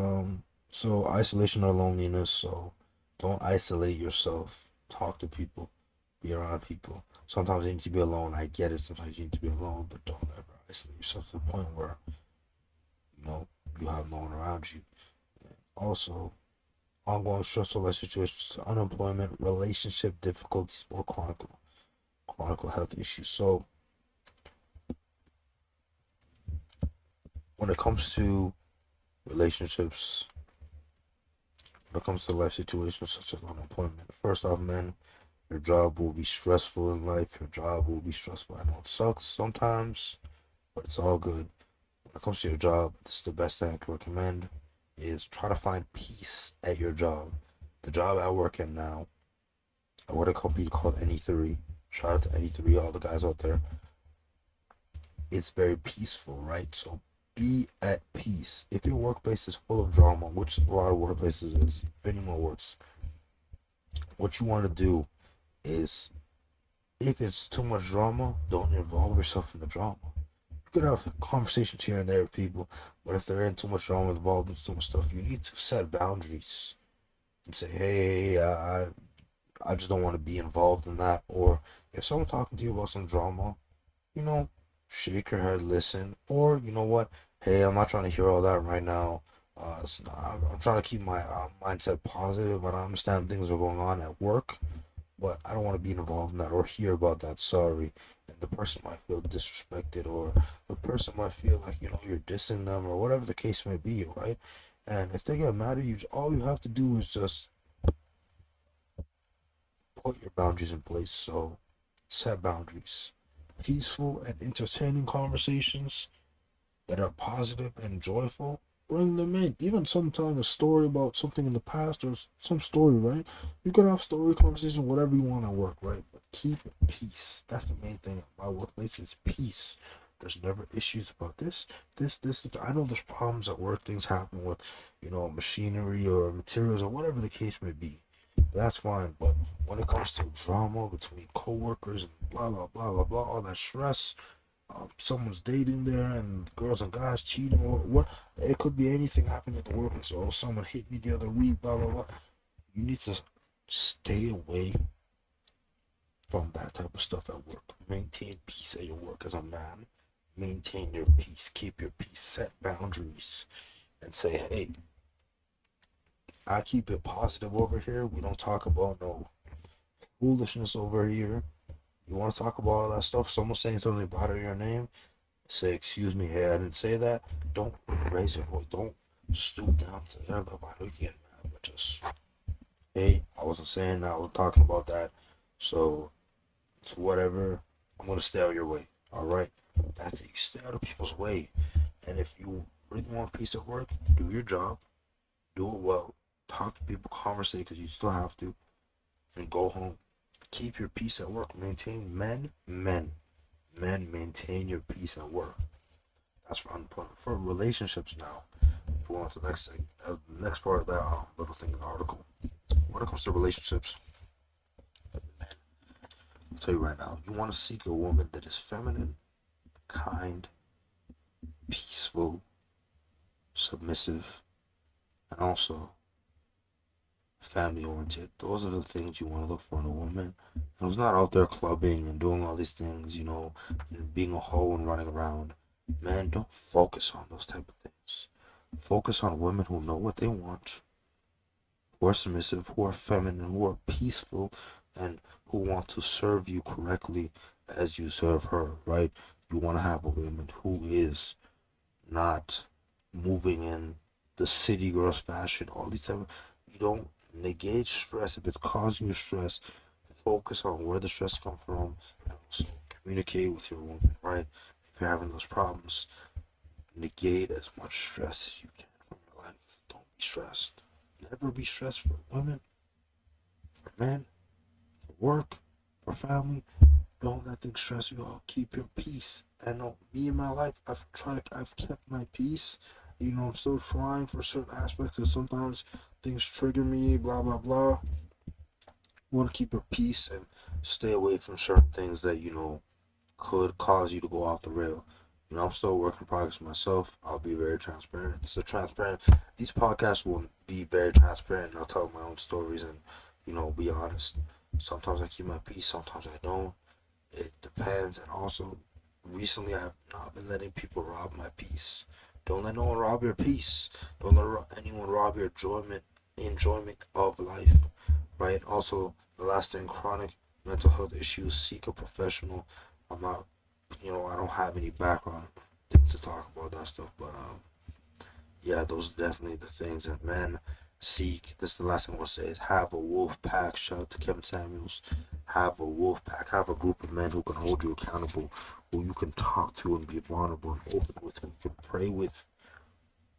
so isolation or loneliness. So, don't isolate yourself. Talk to people. Be around people. Sometimes you need to be alone. I get it. Sometimes you need to be alone, but don't ever isolate yourself to the point where you have no one around you. And also, ongoing stressful life situations, unemployment, relationship difficulties, or chronic health issues. So when it comes to relationships, when it comes to life situations such as unemployment, first off, men, your job will be stressful in life. Your job will be stressful. I know it sucks sometimes, but it's all good. When it comes to your job, this is the best thing I can recommend is try to find peace at your job. The job I work in now, I work at a company called NE3. Shout out to NE3, all the guys out there. It's very peaceful, right? So be at peace. If your workplace is full of drama, which a lot of workplaces is, if anyone works, what you want to do is If it's too much drama, don't involve yourself in the drama. You could have conversations here and there with people, but if they're in too much drama involved in too much stuff, you need to set boundaries and say, hey, I just don't want to be involved in that. Or if someone's talking to you about some drama, you know, shake your head, listen, or you know what? Hey, I'm not trying to hear all that right now. I'm trying to keep my mindset positive, and I understand things are going on at work, but I don't want to be involved in that or hear about that. Sorry. And the person might feel disrespected, or the person might feel like, you're dissing them, or whatever the case may be, right? And if they get mad at you, all you have to do is just put your boundaries in place. So set boundaries. Peaceful and entertaining conversations that are positive and joyful, bring them in. Even sometimes a story about something in the past or some story, right? You can have story conversation, whatever you want at work, right? But keep peace. That's the main thing at my workplace is peace. There's never issues about this. I know there's problems at work. Things happen with, machinery or materials or whatever the case may be. That's fine. But when it comes to drama between coworkers and blah blah blah blah blah, all that stress, someone's dating there and girls and guys cheating or what, it could be anything happening at the workplace. Or someone hit me the other week, blah blah blah. You need to stay away from that type of stuff at work. Maintain peace at your work as a man. Maintain your peace. Keep your peace. Set boundaries and say, hey, I keep it positive over here. We don't talk about no foolishness over here. You want to talk about all that stuff? Someone saying something about your name, say, excuse me, hey, I didn't say that. Don't raise your voice. Don't stoop down to their level. I know you get mad, but just, hey, I wasn't saying that. I was talking about that. So, it's whatever. I'm going to stay out of your way. All right? That's it. You stay out of people's way. And if you really want peace at work, do your job. Do it well. Talk to people, conversate, because you still have to. And go home. Keep your peace at work. Maintain men, maintain your peace at work. That's for unemployment. For relationships now, we're on to the next segment, next part of that little thing in the article. When it comes to relationships, men, I'll tell you right now, you want to seek a woman that is feminine, kind, peaceful, submissive, and also family oriented. Those are the things you want to look for in a woman. And who's not out there clubbing and doing all these things, and being a hoe and running around. Man, don't focus on those type of things. Focus on women who know what they want, who are submissive, who are feminine, who are peaceful, and who want to serve you correctly as you serve her, right? You want to have a woman who is not moving in the city girls fashion, all these type of, you don't negate stress. If it's causing you stress, focus on where the stress comes from and also communicate with your woman, right? If you're having those problems, negate as much stress as you can from your life. Don't be stressed. Never be stressed for women, for men, for work, for family. Don't let things stress you out. Keep your peace. And me in my life, I've kept my peace. I'm still trying for certain aspects because sometimes things trigger me, blah, blah, blah. You want to keep your peace and stay away from certain things that, could cause you to go off the rail. I'm still working in progress myself. I'll be very transparent. So transparent. These podcasts will be very transparent. I'll tell my own stories and, be honest. Sometimes I keep my peace. Sometimes I don't. It depends. And also, recently I have not been letting people rob my peace. Don't let no one rob your peace. Don't let anyone rob your enjoyment of life. Right? Also, the last thing, chronic mental health issues. Seek a professional. I'm not, I don't have any background things to talk about that stuff, but yeah, those are definitely the things that men seek. This is the last thing I want to say is have a wolf pack. Shout out to Kevin Samuels. Have a wolf pack. Have a group of men who can hold you accountable, who you can talk to and be vulnerable and open with, who you can pray with.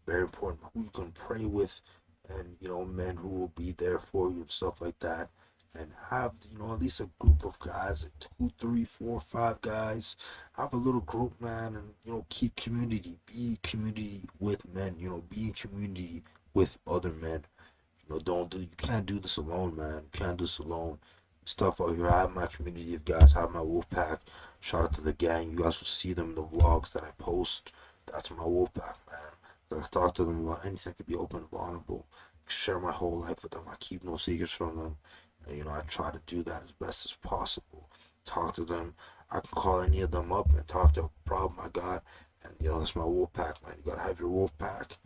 Very important. Who you can pray with, and men who will be there for you and stuff like that. And have at least a group of guys, like 2, 3, 4, 5 guys. Have a little group, man, and keep community. Be community with men. Be in community with other men. Don't do. You can't do this alone, man. You can't do this alone. stuff out here. I have my community of guys. I have my wolf pack. Shout out to the gang. You guys will see them in the vlogs that I post. That's my wolf pack, man. I talk to them about anything. I could be open and vulnerable. Share my whole life with them. I keep no secrets from them. And, I try to do that as best as possible. Talk to them. I can call any of them up and talk to a problem I got. And, that's my wolf pack, man. You gotta have your wolf pack.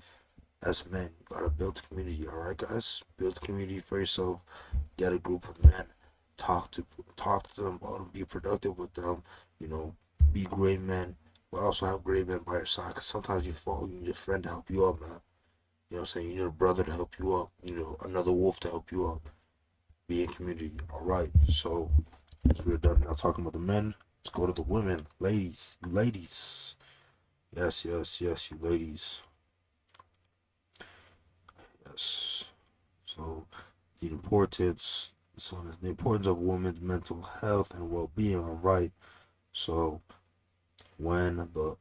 As men, you gotta build a community, alright, guys? Build a community for yourself. Get a group of men. Talk to them about them. Be productive with them. Be great men, but also have great men by your side. Cause sometimes you fall. You need a friend to help you up, man. You know what I'm saying? You need a brother to help you up. Another wolf to help you up. Be in community. Alright, so as we're done now talking about the men, let's go to the women. Ladies. You ladies. Yes, yes, yes, you ladies. Yes. So the importance the importance of women's mental health and well being, alright. So when the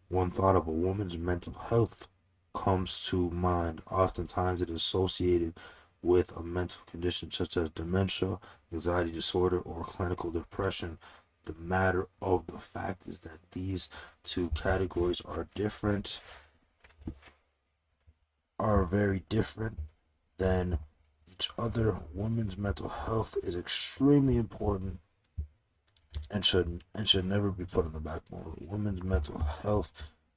one thought of a woman's mental health comes to mind, oftentimes it is associated with a mental condition such as dementia, anxiety disorder, or clinical depression. The matter of the fact is that these two categories are very different than each other. Women's mental health is extremely important and should never be put on the back burner. Women's mental health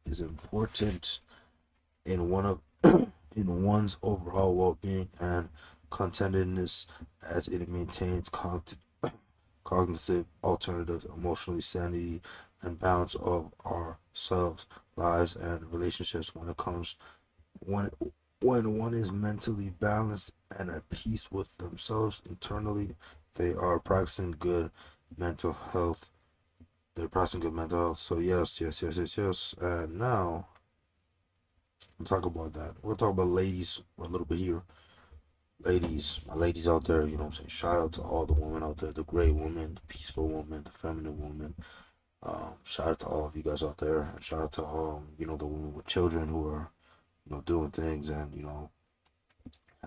is important in one of in one's overall well-being and contentedness as it maintains cognitive alternatives, emotional sanity, and balance of ourselves, lives, and relationships. When one is mentally balanced and at peace with themselves internally, they are practicing good mental health. They're practicing good mental health. So yes, yes, yes, yes, yes. And now we'll talk about that. We'll talk about ladies for a little bit here. Ladies, my ladies out there, you know what I'm saying? Shout out to all the women out there, the great women, the peaceful women, the feminine women. Shout out to all of you guys out there. And shout out to the women with children who are, doing things and,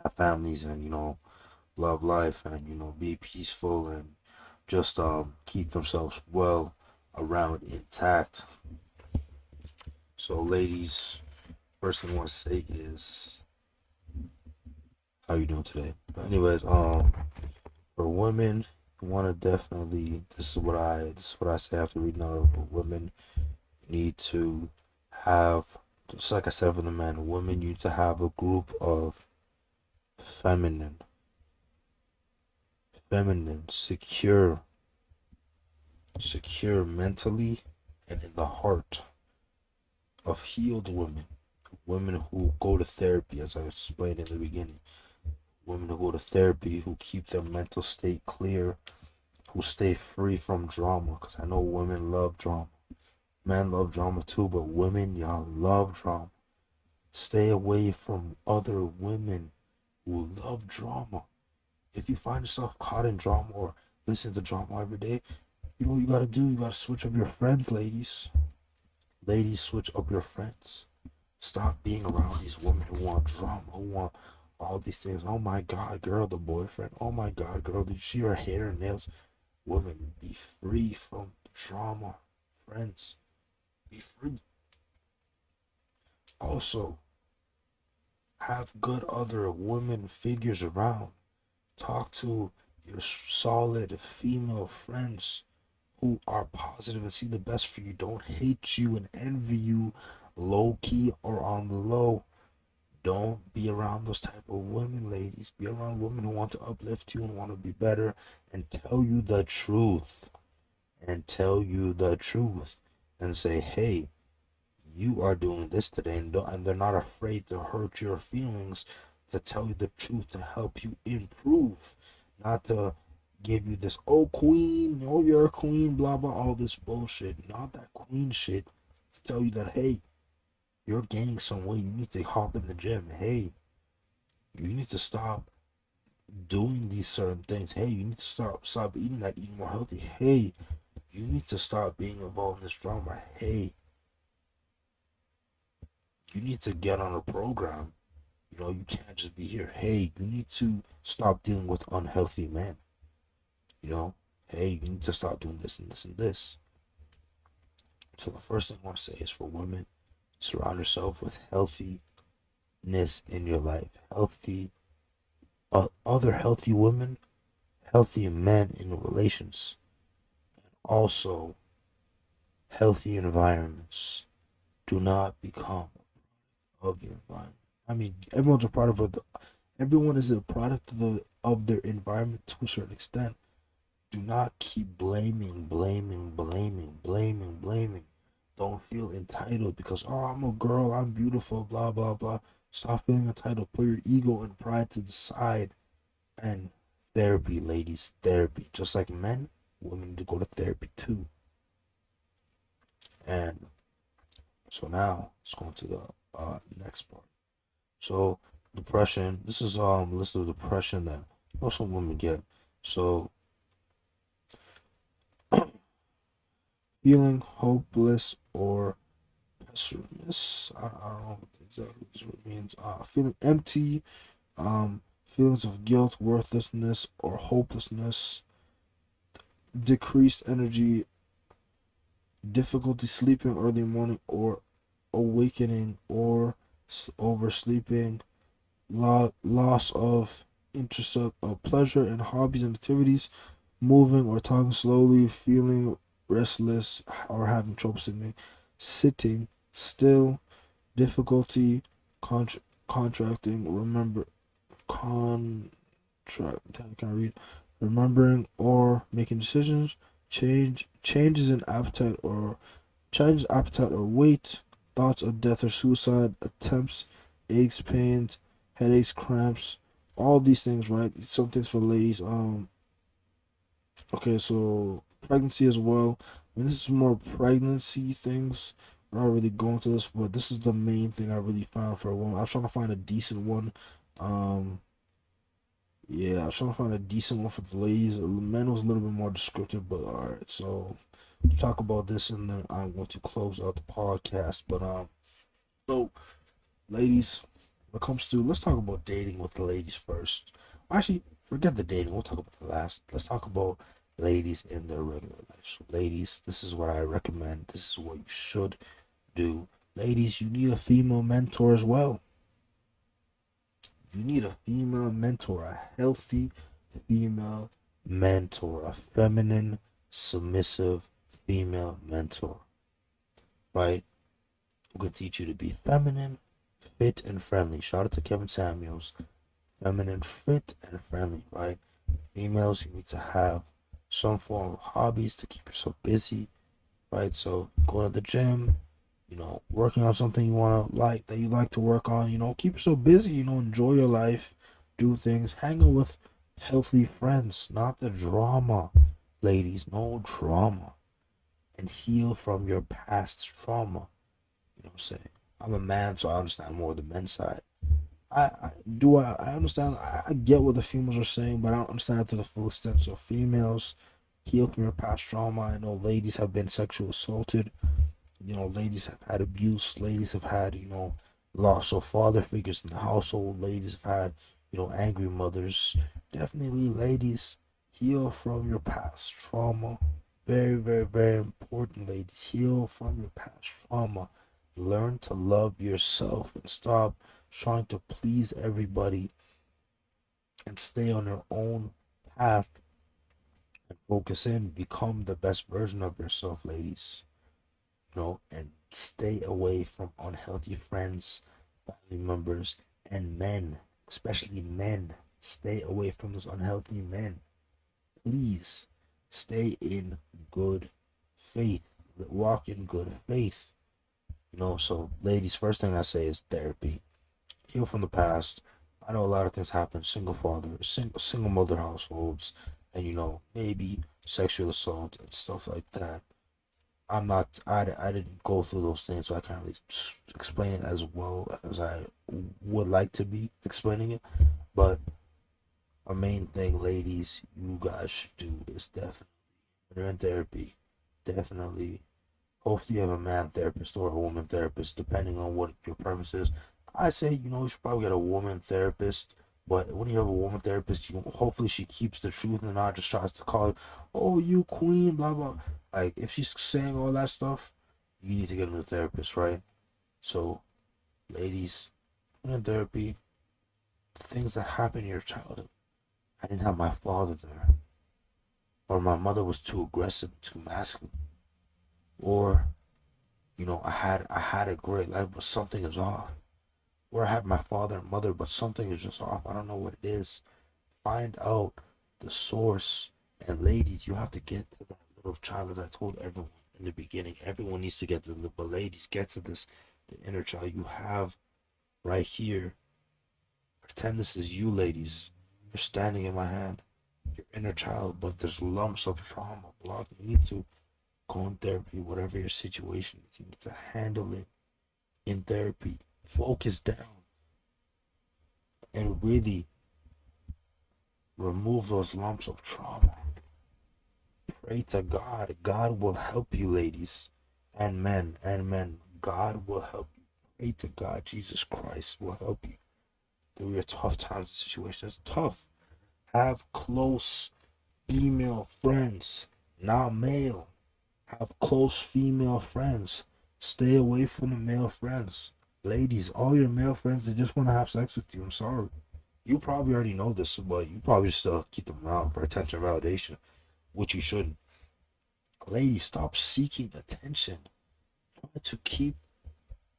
have families and, love life and, be peaceful and just keep themselves well around intact. So ladies, first thing I want to say is how you doing today? But anyways, for women, you want to definitely this is what I say after reading out of women need to have, just like I said for the men, women need to have a group of feminine, secure mentally and in the heart of healed women who go to therapy, as I explained in the beginning, women who go to therapy, who keep their mental state clear, who stay free from drama, because I know women love drama. Men love drama too, but women, y'all love drama. Stay away from other women who love drama. If you find yourself caught in drama or listen to drama every day, you know what you gotta do? You gotta switch up your friends, ladies. Ladies, switch up your friends. Stop being around these women who want drama, who want all these things. Oh my God, girl, the boyfriend. Oh my God, girl, did you see her hair and nails? Women, be free from drama. Friends, be free. Also, have good other women figures around. Talk to your solid female friends who are positive and see the best for you. Don't hate you and envy you low key or on the low. Don't be around those type of women, ladies. Be around women who want to uplift you and want to be better and tell you the truth. And say, hey, you are doing this today, and they're not afraid to hurt your feelings, to tell you the truth, to help you improve, not to give you this, oh queen, oh you're a queen, blah blah, all this bullshit. Not that queen shit. To tell you that, hey, you're gaining some weight, you need to hop in the gym. Hey, you need to stop doing these certain things. Hey, you need to stop eating that, eating more healthy. Hey, you need to stop being involved in this drama. Hey, you need to get on a program. You can't just be here. Hey, you need to stop dealing with unhealthy men. You know, hey, you need to stop doing this and this and this. So the first thing I want to say is for women, surround yourself with healthiness in your life. Other healthy women, healthy men in relations, also healthy environments. Do not become of your environment. I mean, everyone is a product of their environment to a certain extent. Do not keep blaming. Don't feel entitled because, oh, I'm a girl, I'm beautiful, blah blah blah. Stop feeling entitled. Put your ego and pride to the side. And therapy, ladies, therapy. Just like men, women need to go to therapy too. And so now let's go into the next part. So depression. This is a list of depression that most women get. So feeling hopeless or pessimist. I don't know exactly what it means. Feeling empty. Feelings of guilt, worthlessness, or hopelessness. Decreased energy. Difficulty sleeping early morning or awakening or oversleeping. Loss of interest of pleasure in hobbies and activities. Moving or talking slowly, feeling restless or having trouble sitting still, difficulty contracting, contract, I can't read, remembering or making decisions, changes in appetite or weight, thoughts of death or suicide, attempts, aches, pains, headaches, cramps, all these things, right? Some things for ladies. Okay, so pregnancy as well. I mean, this is more pregnancy things. I'm not really going to this, but this is the main thing I really found for a woman. I was trying to find a decent one. Um, yeah, I was trying to find a decent one for the ladies. The men was a little bit more descriptive, but all right. So we'll talk about this, and then I'm going to close out the podcast. But so ladies, when it comes to let's talk about dating with the ladies first. Actually, forget the dating. We'll talk about the last. Let's talk about ladies in their regular life. So, ladies, this is what I recommend. This is what you should do. Ladies, you need a female mentor as well. You need a female mentor, a healthy female mentor, a feminine, submissive female mentor, right? Who can teach you to be feminine, fit, and friendly. Shout out to Kevin Samuels. Feminine, fit, and friendly, right? Females, you need to have some form of hobbies to keep yourself busy, right? So going to the gym, working on something you want to like that you like to work on, keep yourself busy, enjoy your life, do things, hang out with healthy friends, not the drama, ladies, no drama, and heal from your past trauma. You know what I'm saying? I'm a man, so I understand more of the men's side. I understand. I get what the females are saying, but I don't understand it to the full extent. So females heal from your past trauma. I know ladies have been sexually assaulted. Ladies have had abuse. Ladies have had loss of father figures in the household. Ladies have had angry mothers. Definitely, ladies, heal from your past trauma. Very, very, very important, ladies. Heal from your past trauma. Learn to love yourself and stop trying to please everybody and stay on your own path and focus in. Become the best version of yourself, ladies. And stay away from unhealthy friends, family members, and men, especially men. Stay away from those unhealthy men. Please stay in good faith. Walk in good faith. So ladies, first thing I say is therapy. Heal from the past. I know a lot of things happen. Single father, single mother households, and maybe sexual assault and stuff like that. I didn't go through those things, so I can't really explain it as well as I would like to be explaining it. But a main thing, ladies, you guys should do is definitely, when you're in therapy, definitely, hopefully you have a man therapist or a woman therapist, depending on what your preference is. I say, you should probably get a woman therapist But when you have a woman therapist, you hopefully she keeps the truth and not just tries to call, oh, you queen, blah blah. Like if she's saying all that stuff, you need to get a new therapist, right? So, ladies, in therapy, the things that happen in your childhood. I didn't have my father there, or my mother was too aggressive, too masculine, or I had a great life, but something is off. Or I had my father and mother, but something is just off. I don't know what it is. Find out the source. And ladies, you have to get to that little child that I told everyone in the beginning. Everyone needs to get to the, but ladies, get to this, the inner child you have right here. Pretend this is you, ladies. You're standing in my hand. Your inner child, but there's lumps of trauma blocked. You need to go in therapy, whatever your situation is. You need to handle it in therapy. Focus down and really remove those lumps of trauma. Pray to God. God will help you, ladies and men and men. God will help you. Pray to God. Jesus Christ will help you through your tough times and situations. Tough. Have close female friends, not male. Have close female friends. Stay away from the male friends. Ladies, all your male friends, they just want to have sex with you. I'm sorry. You probably already know this, but you probably still keep them around for attention validation, which you shouldn't. Ladies, stop seeking attention. Try to keep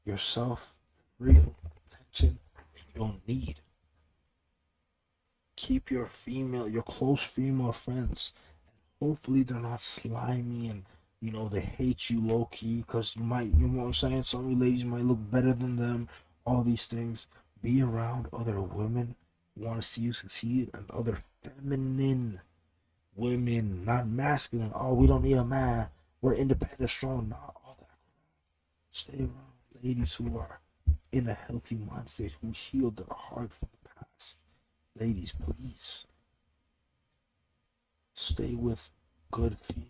yourself free from attention that you don't need. Keep your close female friends. Hopefully they're not slimy and they hate you low key because you know what I'm saying? Some of you ladies might look better than them. All these things. Be around other women who want to see you succeed and other feminine women, not masculine. Oh, we don't need a man. We're independent, strong. Not all that. Stay around ladies who are in a healthy mindset, who healed their heart from the past. Ladies, please stay with good females.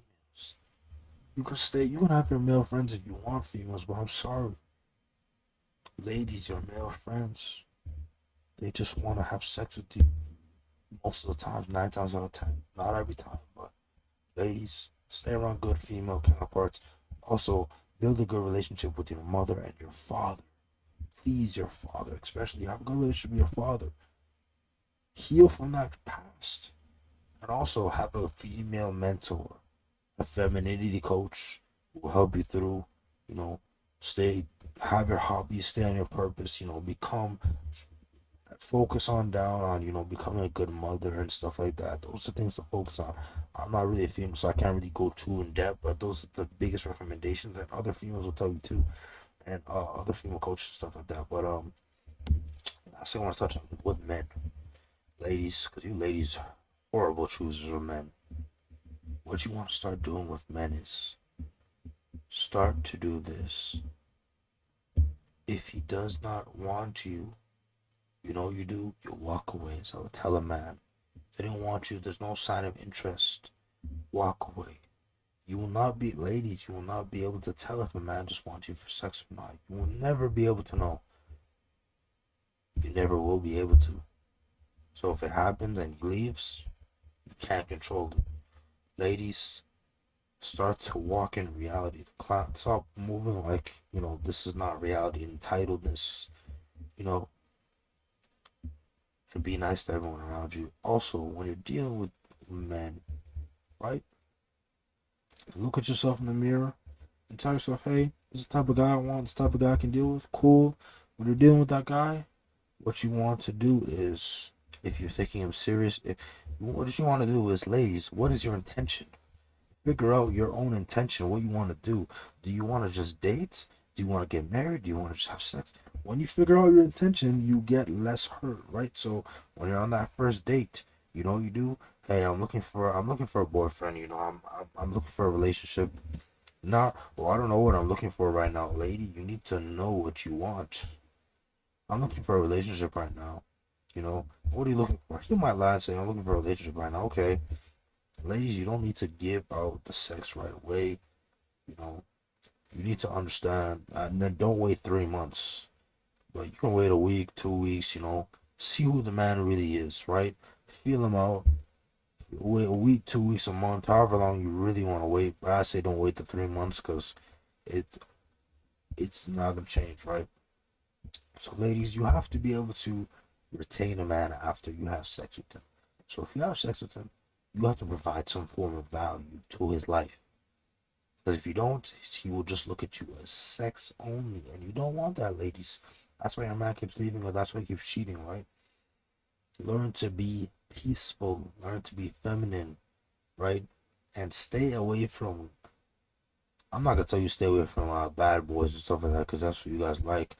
You can have your male friends if you want females, but I'm sorry. Ladies, your male friends, they just want to have sex with you. Most of the times, 9 times out of 10. Not every time, but ladies, stay around good female counterparts. Also, build a good relationship with your mother and your father. Please, your father, especially, have a good relationship with your father. Heal from that past. And also have a female mentor, a femininity coach who will help you through, stay, have your hobbies, stay on your purpose, focus on down on, becoming a good mother and stuff like that. Those are things to focus on. I'm not really a female, so I can't really go too in depth, but those are the biggest recommendations, and other females will tell you too, and other female coaches and stuff like that. But last thing I want to touch on with men, ladies, because you ladies are horrible choosers of men. What you want to start doing with men is start to do this. If he does not want you, you do, you walk away. So I would tell a man, if they don't want you, if there's no sign of interest, walk away. You will not be, ladies, you will not be able to tell if a man just wants you for sex or not. You will never be able to know. You never will be able to. So if it happens and he leaves, you can't control it. Ladies, start to walk in reality. Stop moving like, this is not reality. Entitledness, and be nice to everyone around you. Also, when you're dealing with men, right? Look at yourself in the mirror and tell yourself, hey, this is the type of guy I want, this type of guy I can deal with. Cool. When you're dealing with that guy, what you want to do is, if you're taking him serious, what you want to do is, ladies, what is your intention? Figure out your own intention, what you want to do. Do you want to just date? Do you want to get married? Do you want to just have sex? When you figure out your intention, you get less hurt, right? So when you're on that first date, you do. Hey, I'm looking for a boyfriend. I'm looking for a relationship. Not, well, I don't know what I'm looking for right now, lady. You need to know what you want. I'm looking for a relationship right now. What are you looking for? You might lie and say, I'm looking for a relationship right now. Okay. Ladies, you don't need to give out the sex right away. You need to understand. And then don't wait 3 months. But you can wait a week, 2 weeks, See who the man really is, right? Feel him out. Wait a week, 2 weeks, a month, however long you really want to wait. But I say don't wait the 3 months because it it's not gonna change, right? So, ladies, you have to be able to retain a man after you have sex with him. So, if you have sex with him, you have to provide some form of value to his life. Because if you don't, he will just look at you as sex only, and you don't want that, ladies. That's why your man keeps leaving, or that's why he keeps cheating, right? Learn to be peaceful, learn to be feminine, right? And stay away from. I'm not gonna tell you stay away from bad boys and stuff like that, because that's what you guys like.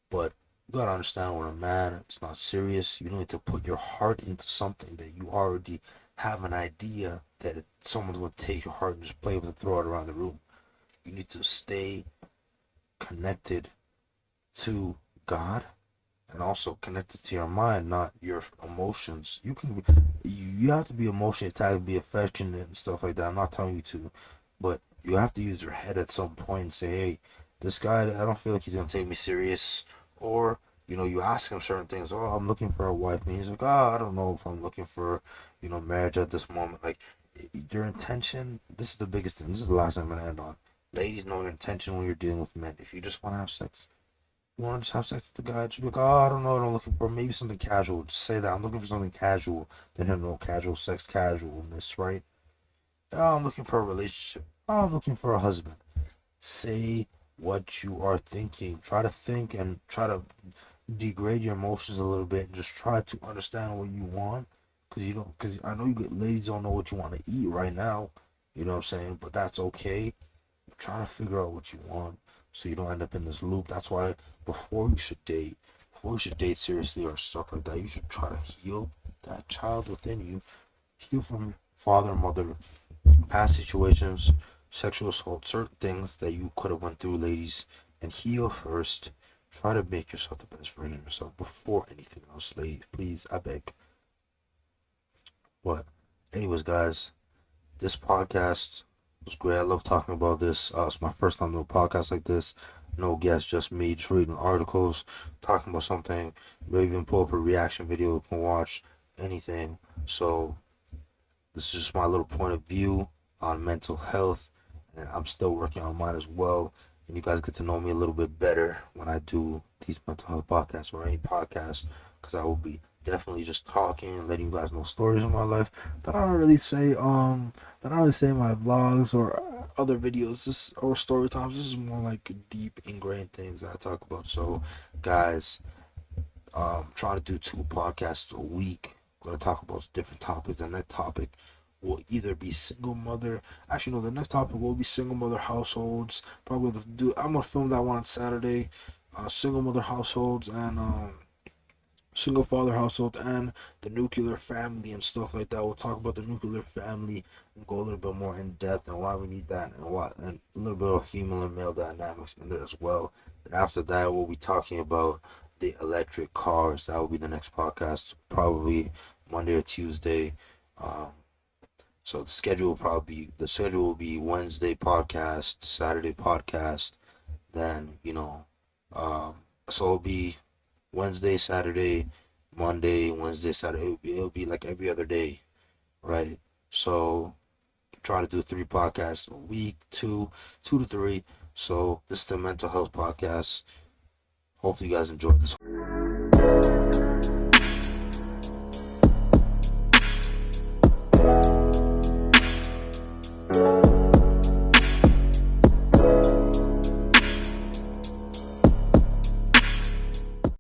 But you gotta understand when a man is not serious, you need to put your heart into something that you already have an idea that someone's gonna take your heart and just play with it, throw it around the room. You need to stay connected to God and also connected to your mind, not your emotions. You have to be emotionally attached, be affectionate and stuff like that. I'm not telling you to, but you have to use your head at some point and say, hey, this guy, I don't feel like he's gonna take me serious. Or you ask him certain things. Oh, I'm looking for a wife, and he's like, oh, I don't know if I'm looking for marriage at this moment. Like your intention. This is the biggest thing. This is the last thing I'm gonna end on. Ladies, know your intention when you're dealing with men. If you just want to have sex, you want to just have sex with the guy, just be like, oh, I don't know what I'm looking for. Maybe something casual. Just say that. I'm looking for something casual. Then have no casual sex, casualness, right? Oh, I'm looking for a relationship. Oh, I'm looking for a husband. Say what you are thinking. Try to think and try to degrade your emotions a little bit and just try to understand what you want. Because I know ladies don't know what you want to eat right now. You know what I'm saying? But that's okay. Try to figure out what you want so you don't end up in this loop. That's why before you should date seriously or stuff like that, you should try to heal that child within you. Heal from father, mother, past situations, sexual assault, certain things that you could have went through, ladies, and heal first. Try to make yourself the best version of yourself before anything else, ladies. Please, I beg. But, anyways, guys, this podcast was great. I love talking about this. It's my first time doing a podcast like this. No guests, just me, just reading articles, talking about something. Maybe even pull up a reaction video you can watch. Anything. So, this is just my little point of view on mental health. And I'm still working on mine as well. And you guys get to know me a little bit better when I do these mental health podcasts or any podcast. Because I will be definitely just talking and letting you guys know stories in my life that I don't really say in my vlogs or other videos or story times. This is more like deep ingrained things that I talk about. So guys, trying to do 2 podcasts a week. I'm gonna talk about different topics. The next topic will either be single mother. Actually, no, the next topic will be single mother households. Probably I'm gonna film that one on Saturday. Single mother households and single father household and the nuclear family and stuff like that. We'll talk about the nuclear family and go a little bit more in depth and why we need that and a little bit of female and male dynamics in there as well. And after that, we'll be talking about the electric cars. That will be the next podcast, probably Monday or Tuesday. So the schedule will be Wednesday podcast, Saturday podcast, then so it'll be Wednesday, Saturday, Monday, Wednesday, Saturday. It'll be like every other day, right? So try to do 3 podcasts a week, two to 3. So this is the mental health podcast. Hopefully you guys enjoyed this.